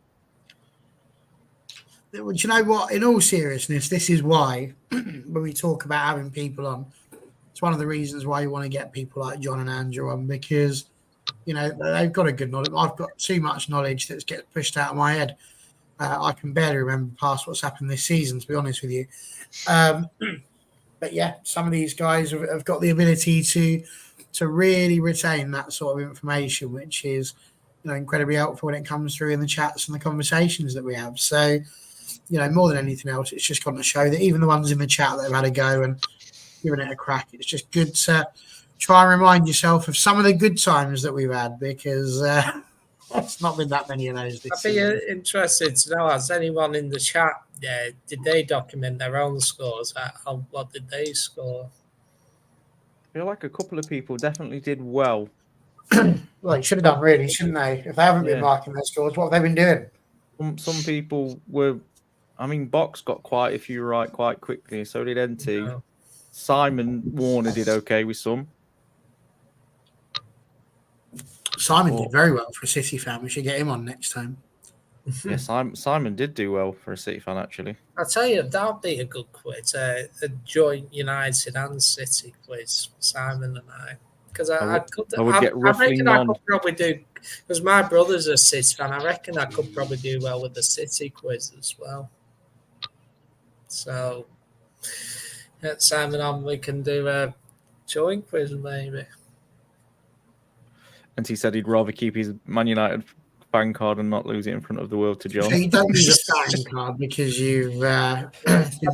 Well, do you know what? In all seriousness, this is why when we talk about having people on, it's one of the reasons why you want to get people like John and Andrew on, because they've got a good knowledge. I've got too much knowledge that gets pushed out of my head. I can barely remember past what's happened this season, to be honest with you. But yeah, some of these guys have got the ability to really retain that sort of information, which is incredibly helpful when it comes through in the chats and the conversations that we have. So, more than anything else, it's just gone to show that even the ones in the chat that have had a go and given it a crack, it's just good to try and remind yourself of some of the good times that we've had, because it's not been that many of those this season. I'd be interested to know, has anyone in the chat, did they document their own scores? What did they score? I feel like a couple of people definitely did well. Well, they should have done, really, shouldn't they? If they haven't been marking their scores, what have they been doing? Some people were. I mean, Box got quite a few right quite quickly. So did NT. No. Simon Warner did okay with some. Simon did very well for a City fan. We should get him on next time. Yeah, Simon did do well for a City fan, actually. I'll tell you, that would be a good quiz, a joint United and City quiz, Simon and I. Because I reckon I could probably do, because my brother's a City fan, I reckon I could probably do well with the City quiz as well. So, get Simon on, we can do a joint quiz maybe. And he said he'd rather keep his Man United fan card and not lose it in front of the world to John. So you don't lose a fan card because you've. I'll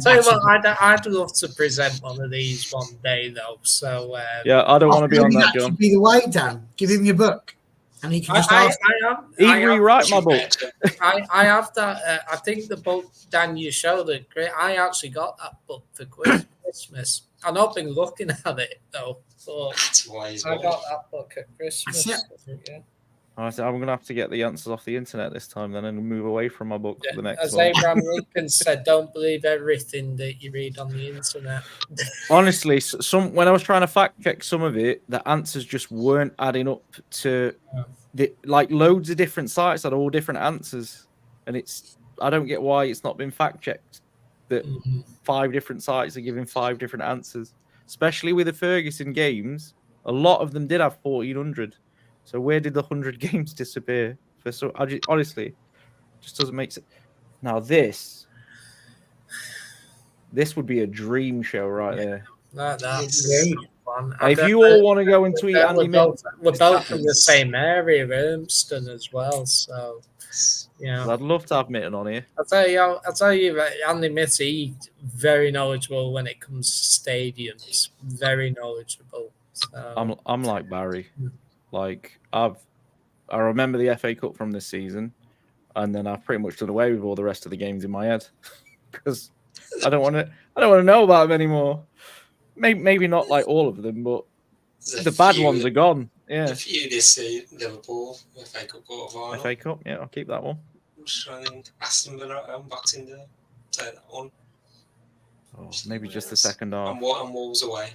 tell you what, I'd love to present one of these one day, though. So yeah, I don't want to be on that, John. Be the way, Dan. Give him your book, and he can just ask. He'd rewrite my book. I have that. I think the book, Dan, you showed it. Great. I actually got that book for Christmas. I've not been looking at it though. But I got that book at Christmas. Yeah. I'm going to have to get the answers off the internet this time then and move away from my book for the next one. As Abraham Lincoln said, don't believe everything that you read on the internet. Honestly, when I was trying to fact check some of it, the answers just weren't adding up to loads of different sites had all different answers. And I don't get why it's not been fact checked that 5 different sites are giving 5 different answers, especially with the Ferguson games. A lot of them did have 1,400. So where did the 100 games disappear? Honestly, just doesn't make sense. Now this would be a dream show right there. That's fun. If you all want to go and tweet Andy, we're both from the same area, Urmston as well. So yeah, I'd love to have Mitten on here. I'll tell you, Andy Mitty, very knowledgeable when it comes to stadiums. Very knowledgeable. So. I'm like Barry. Like I remember the FA Cup from this season, and then I've pretty much done away with all the rest of the games in my head because I don't want to know about them anymore. Maybe not like all of them, but the bad ones are gone. Yeah. A few this season, Liverpool, FA Cup quarterfinal. FA Cup, yeah, I'll keep that one. I'm just trying to think. Aston Villa at home, Boxing Day. Take that one. Oh, maybe just the second half. And Wolves away.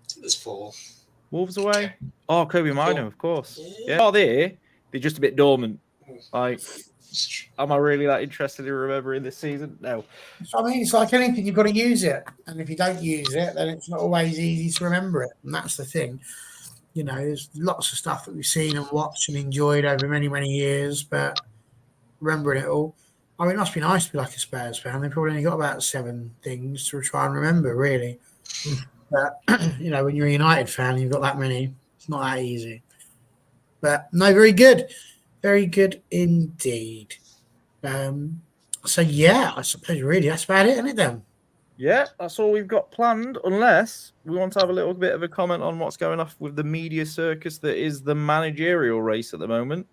So there's 4. Wolves away? Oh, Kobe Mino, of course. Yeah. Oh, they're just a bit dormant. Like, am I really that interested in remembering this season? No. So, I mean, it's like anything, you've got to use it. And if you don't use it, then it's not always easy to remember it. And that's the thing. You know, there's lots of stuff that we've seen and watched and enjoyed over many, many years, but remembering it all. I mean, it must be nice to be like a Spurs fan. They've probably only got about 7 things to try and remember, really. But, you know, when you're a United fan, you've got that many. It's not that easy. But, no, very good. Very good indeed. So, yeah, I suppose really that's about it, isn't it, then? Yeah, that's all we've got planned, unless we want to have a little bit of a comment on what's going off with the media circus that is the managerial race at the moment.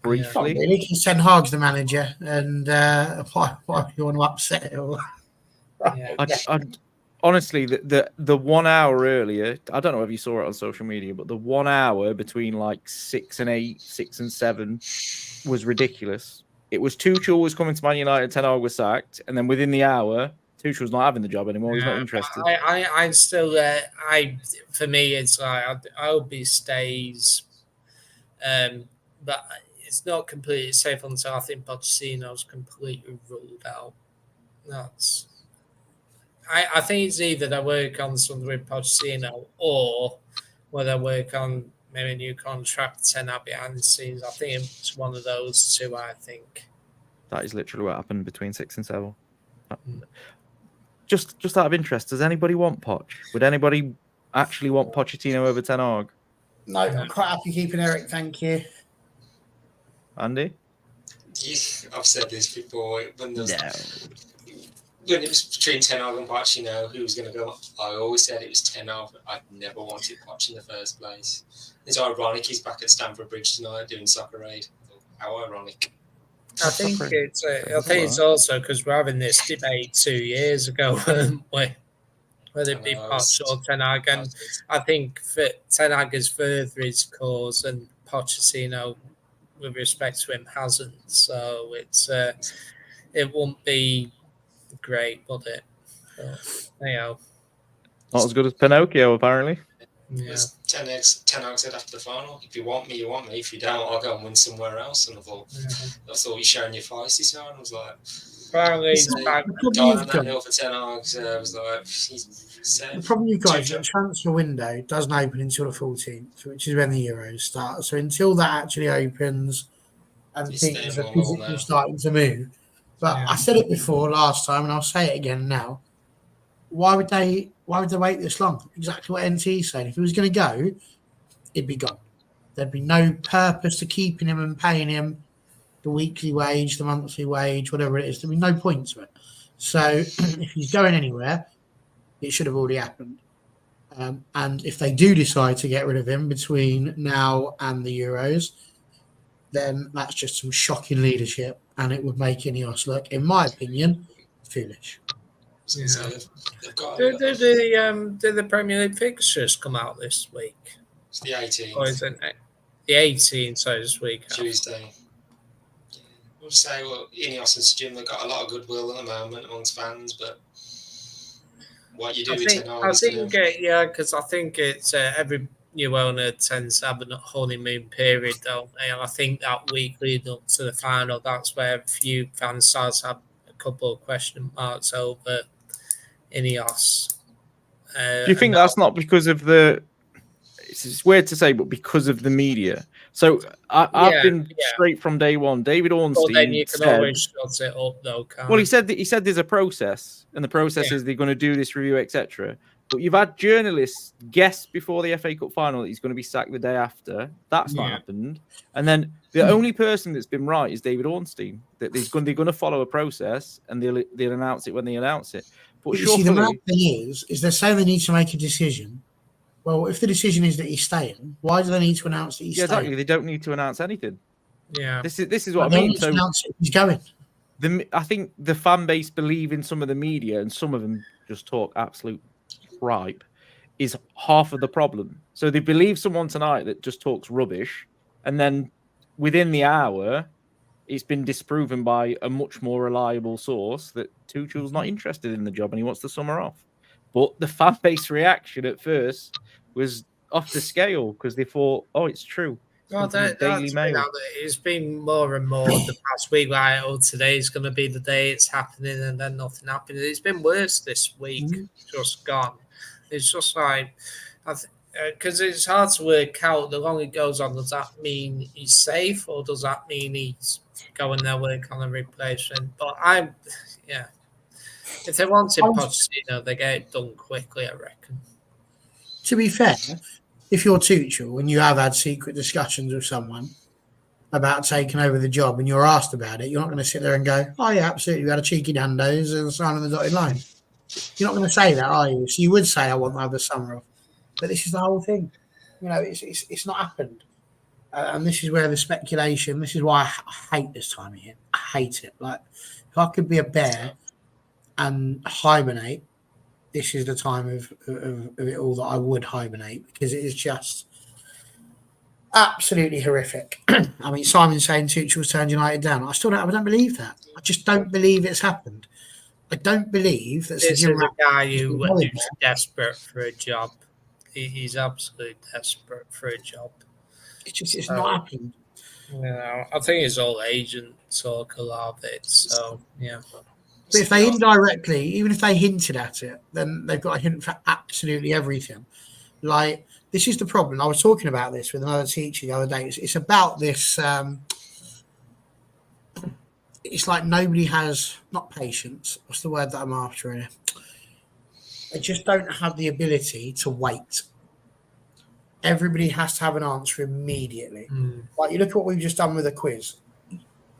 Briefly. Not really, because Ten Hag's the manager, and why do you want to upset it all? Honestly, the 1 hour earlier, I don't know if you saw it on social media, but the 1 hour between like 6 and 8, 6 and 7 was ridiculous. It was Tuchel was coming to Man United, Ten Hag was sacked, and then within the hour, Tuchel's not having the job anymore. He's not interested. I'm still for me, it's like I hope he stays, but it's not completely safe until I think Pochettino's completely ruled out. I think it's either they work on something with Pochettino or whether they work on maybe a new contract 10 out behind the scenes. I think it's one of those two, I think. That is literally what happened between 6 and 7. Just out of interest, does anybody want Poch? Would anybody actually want Pochettino over Ten Hag? No, I'm quite happy keeping Eric, thank you. Andy? I've said this before. When it was between Ten Hag and Poch, who was going to go? I always said it was Ten Hag. I never wanted Poch in the first place. It's ironic he's back at Stamford Bridge tonight doing Soccer Aid. How ironic. I think it's also because we're having this debate 2 years ago, whether it be Poch or Ten Hag, and I think Ten Hag is further his cause, and Pochettino, with respect to him, hasn't. So it won't be great, would it? But, not as good as Pinocchio, apparently. Yeah. Ten Hag said after the final, if you want me, you want me. If you don't, I'll go and win somewhere else. And I thought you're showing your feisty side. I was like, apparently, dying on that hill for Ten Hag. So I was like, the problem you've got is the transfer window doesn't open until the 14th, which is when the Euros start. So until that actually opens and things are physically starting to move. But I said it before last time, and I'll say it again now. Why would they wait this long? Exactly what NT said. If he was going to go, he'd be gone. There'd be no purpose to keeping him and paying him the weekly wage, the monthly wage, whatever it is. There'd be no point to it. So if he's going anywhere, it should have already happened. And if they do decide to get rid of him between now and the Euros, then that's just some shocking leadership, and it would make Ineos look, in my opinion, foolish. Yeah. Did the Premier League fixtures come out this week? It's the 18th. Or is it the 18th? So this week, Tuesday. We'll say, Ineos and Jim, they've got a lot of goodwill at the moment amongst fans, but what you do with Ten Hag, because I think it's every new owner tends to have a honeymoon period, don't they? And I think that week leading up to the final, that's where a few fans start to have a couple of question marks over Ineos. Do you think that's not because of the? It's weird to say, but because of the media. So I've been straight from day one. David Ornstein. Well, then you can always shut it up, though. Well, he said there's a process, and the process is they're going to do this review, etc. But you've had journalists guess before the FA Cup final that he's going to be sacked the day after. That's not happened. And then the only person that's been right is David Ornstein. That they're going to follow a process, and they'll announce it when they announce it. But see, the main thing is they're saying they need to make a decision. Well, if the decision is that he's staying, why do they need to announce that he's staying? Exactly. They don't need to announce anything. Yeah. This is what I mean. So he's going. I think the fan base believe in some of the media, and some of them just talk absolute tripe, is half of the problem. So they believe someone tonight that just talks rubbish, and then within the hour, it's been disproven by a much more reliable source that Tuchel's not interested in the job and he wants the summer off. But the fan base reaction at first was off the scale because they thought, oh, it's true. Well, Come from the Daily Mail. It's been more and more the past week. Like, today's going to be the day it's happening, and then nothing happened. It's been worse this week, just gone. It's just like, because it's hard to work out. The longer it goes on, does that mean he's safe, or does that mean he's going there work on a replacement? But if they want him, Pochettino, they get it done quickly, I reckon. To be fair, if you're Tuchel and you have had secret discussions with someone about taking over the job and you're asked about it, you're not going to sit there and go, oh, yeah, absolutely, we had a cheeky Nando's and a sign on the dotted line. You're not going to say that, are you? So you would say, I want to have the summer off. But this is the whole thing. It's not happened. And this is where the speculation, this is why I hate this time of year. I hate it. Like, if I could be a bear and hibernate, this is the time of it all that I would hibernate, because it is just absolutely horrific. I mean, Simon's saying Tuchel's turned United down. I don't believe that. I just don't believe it's happened. I don't believe that this is a guy who's desperate for a job. He's absolutely desperate for a job. It's not happened. I think it's all agent talk, a lot of it. So, yeah. But if they indirectly, even if they hinted at it, then they've got a hint for absolutely everything. Like, this is the problem. I was talking about this with another teacher the other day. It's about this. It's like nobody has, not patience. What's the word that I'm after here? They just don't have the ability to wait. Everybody has to have an answer immediately. Like, you look at what we've just done with a quiz.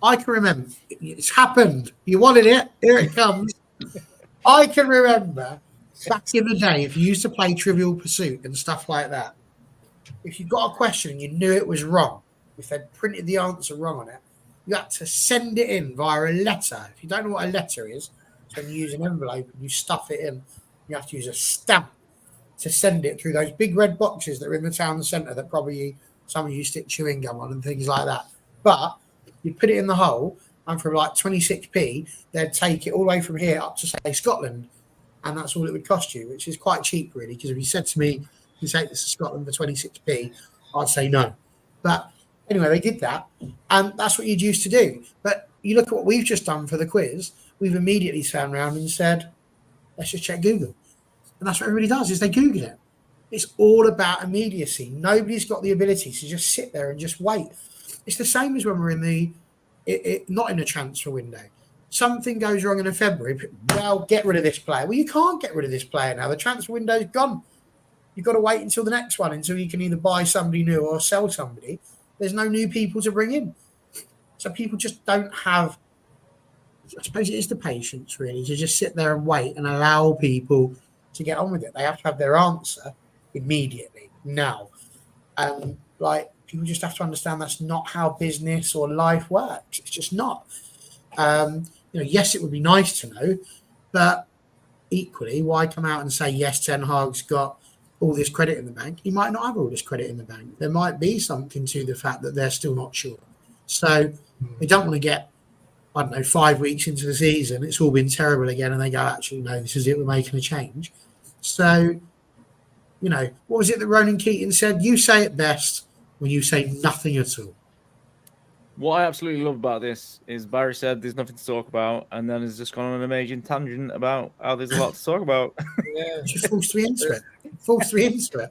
I can remember. It's happened. You wanted it. Here it comes. I can remember back in the day, if you used to play Trivial Pursuit and stuff like that, if you got a question and you knew it was wrong, if they'd printed the answer wrong on it, you had to send it in via a letter. If you don't know what a letter is, it's when you use an envelope and you stuff it in. You have to use a stamp to send it through those big red boxes that are in the town centre that probably some of you stick chewing gum on and things like that. But you put it in the hole, and for like 26p, they'd take it all the way from here up to, say, Scotland. And that's all it would cost you, which is quite cheap, really, because if you said to me, you take this to Scotland for 26p, I'd say no. But anyway, they did that, and that's what you'd used to do. But you look at what we've just done for the quiz, we've immediately turned around and said, let's just check Google. And that's what everybody does, is they Google it. It's all about immediacy. Nobody's got the ability to just sit there and just wait. It's the same as when we're in not in a transfer window. Something goes wrong in February. Well, get rid of this player. Well, you can't get rid of this player now. The transfer window's gone. You've got to wait until the next one, until you can either buy somebody new or sell somebody. There's no new people to bring in. So people just don't have, I suppose it is the patience, really, to just sit there and wait and allow people to get on with it. They have to have their answer immediately, now. And, people just have to understand that's not how business or life works. It's just not. Yes, it would be nice to know, but equally, why come out and say, yes, Ten Hag's got all this credit in the bank? He might not have all this credit in the bank. There might be something to the fact that they're still not sure. So they don't want to get, 5 weeks into the season, it's all been terrible again, and they go, actually, no, this is it, we're making a change. So, what was it that Ronan Keating said? You say it best when you say nothing at all. What I absolutely love about this is Barry said there's nothing to talk about, and then has just gone on an amazing tangent about how there's a lot to talk about. Yeah, just forced to be into it.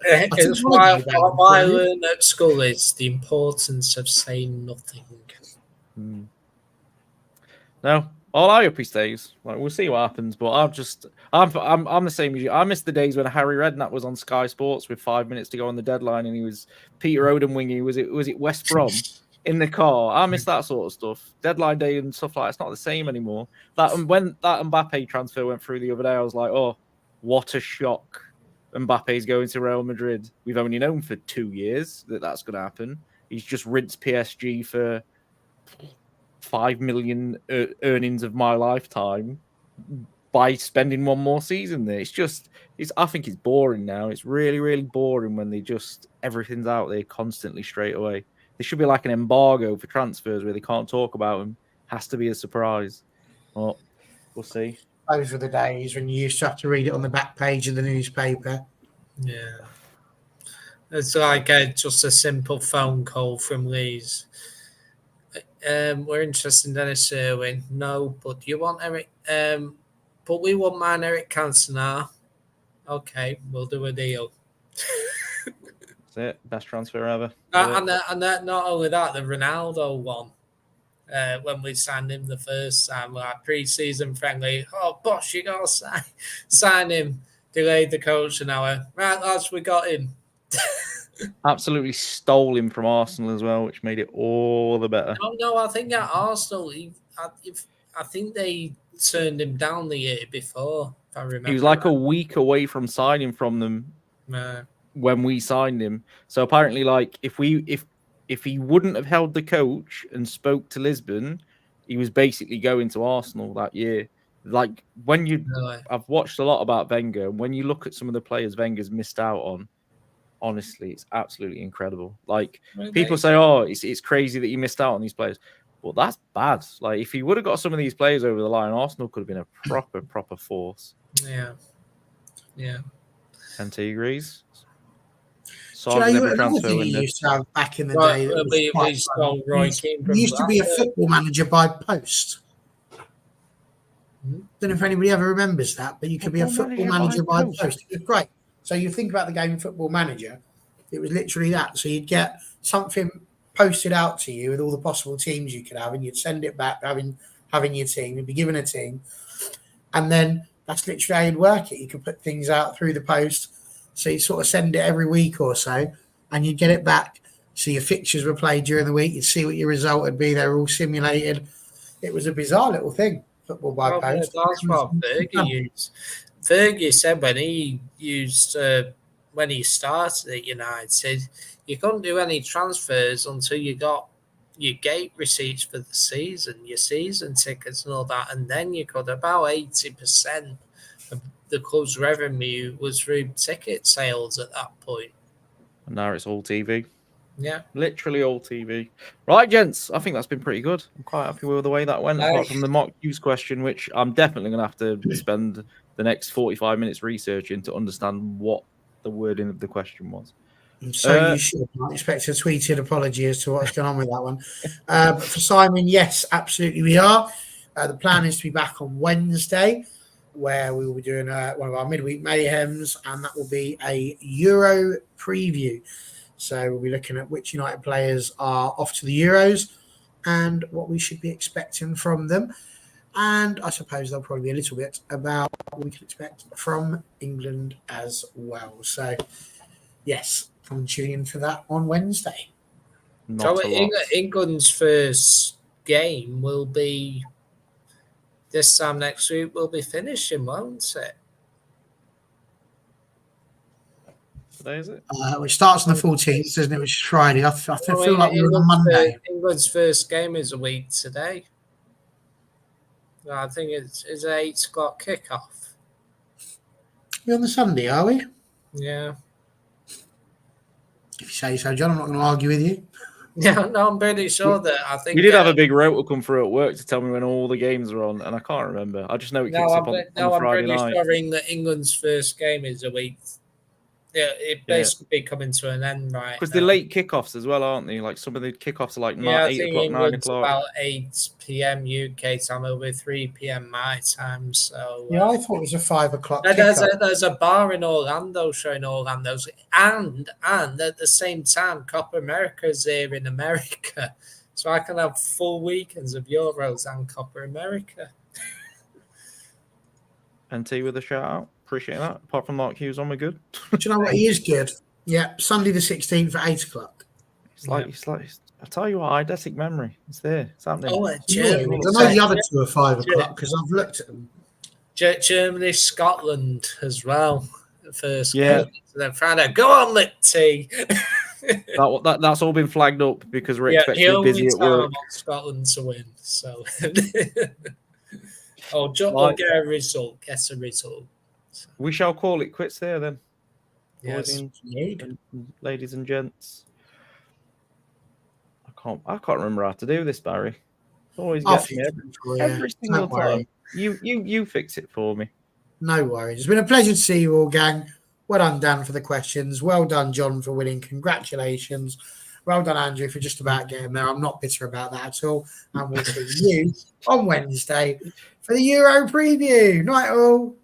It's what I learned at school is the importance of saying nothing. No, all I hope he stays. We'll see what happens, but I'm the same as you. I miss the days when Harry Redknapp was on Sky Sports with 5 minutes to go on the deadline, and he was Peter Odom winging. Was it West Brom in the car? I miss that sort of stuff. Deadline day and stuff like that. It's not the same anymore. When that Mbappe transfer went through the other day, I was like, oh, what a shock! Mbappe's going to Real Madrid. We've only known for 2 years that that's going to happen. He's just rinsed PSG for 5 million earnings of my lifetime by spending one more season there. I think it's boring now. It's really, really boring when everything's out there constantly straight away. There should be like an embargo for transfers where they can't talk about them. Has to be a surprise. Well, we'll see. Those were the days when you used to have to read it on the back page of the newspaper. Yeah. It's like just a simple phone call from Lee's. We're interested in Dennis Irwin. No, but you want Eric? But we won't mind Eric Cantona. Okay, we'll do a deal. That's it. Best transfer ever. Not only that, the Ronaldo one. When we signed him the first time, like pre-season friendly. Oh, boss, you gotta sign him. Delayed the coach an hour. Right, lads, we got him. Absolutely stole him from Arsenal as well, which made it all the better. No, I think at Arsenal, I think they turned him down the year before. If I remember, He was like a week away from signing from them when we signed him. So apparently, like if he wouldn't have held the coach and spoke to Lisbon, he was basically going to Arsenal that year. Like I've watched a lot about Wenger. When you look at some of the players Wenger's missed out on, honestly, it's absolutely incredible. Like people say, "Oh, it's crazy that he missed out on these players," but that's bad. Like if he would have got some of these players over the line, Arsenal could have been a proper force. Yeah. And he agrees. Do you know another thing he used to have back in the day? He used to be a football manager by post. Don't know if anybody ever remembers that, but you could be a football manager by post. It was great. So you think about the game Football Manager, it was literally that. So you'd get something posted out to you with all the possible teams you could have, and you'd send it back having your team. You'd be given a team, and then that's literally how you'd work it. You could put things out through the post, so you sort of send it every week or so, and you'd get it back. So your fixtures were played during the week. You'd see what your result would be. They were all simulated. It was a bizarre little thing. Football by post. That's what Fergie used. Fergie said when he started at United, you couldn't do any transfers until you got your gate receipts for the season, your season tickets and all that, and then you could. About 80% of the club's revenue was through ticket sales at that point. And now it's all TV. Yeah. Literally all TV. Right, gents, I think that's been pretty good. I'm quite happy with the way that went, apart from the mock use question, which I'm definitely going to have to spend the next 45 minutes researching to understand what the wording of the question was. So you should not expect a tweeted apology as to what's going on with that one. But for Simon, yes, absolutely we are. The plan is to be back on Wednesday, where we will be doing one of our midweek mayhems, and that will be a Euro preview. So we'll be looking at which United players are off to the Euros and what we should be expecting from them. And I suppose there'll probably be a little bit about what we can expect from England as well. So, yes, come tune in for that on Wednesday. So England's first game will be this time next week. We'll be finishing, won't it? Today, is it? Which starts on the 14th, doesn't it? Which is Friday. I feel like we're on Monday. England's first game is a week today. I think it's an 8 o'clock kickoff. We're on the Sunday, are we? Yeah. If you say so, John, I'm not going to argue with you. Yeah, no, I'm pretty sure that I think we did have a big rotor come through at work to tell me when all the games are on, and I can't remember. I just know it kicks up on Friday night. I'm pretty sure that England's first game is a week. Yeah, it basically coming to an end right because they're late kickoffs as well, aren't they? Like some of the kickoffs are like 8 o'clock, 9 o'clock. About 8 p.m. UK time, over 3 p.m. my time. So yeah, I thought it was a 5 o'clock. There's a bar in Orlando showing Orlando's, and at the same time, Copa America's here in America, so I can have full weekends of Euros and Copa America. NT with a shout out. Appreciate that. Apart from Mark Hughes on, we're good. Do you know what? He is good. Yeah, Sunday the 16th at 8 o'clock. It's like I tell you what, eidetic memory. It's there. It's happening. Oh, Germany. I know the other two are 5 o'clock because I've looked at them. Germany, Scotland as well. First game. So then Friday, go on, Lit T. That's all been flagged up because we're expecting to be busy at work. Scotland to win. So John get a result. Get a result. We shall call it quits there then. Yes, ladies and gents. I can't remember how to do this, Barry. Always gets me every single time. You fix it for me. No worries. It's been a pleasure to see you all, gang. Well done, Dan, for the questions. Well done, John, for winning. Congratulations. Well done, Andrew, for just about getting there. I'm not bitter about that at all. And we'll see you on Wednesday for the Euro preview. Night all.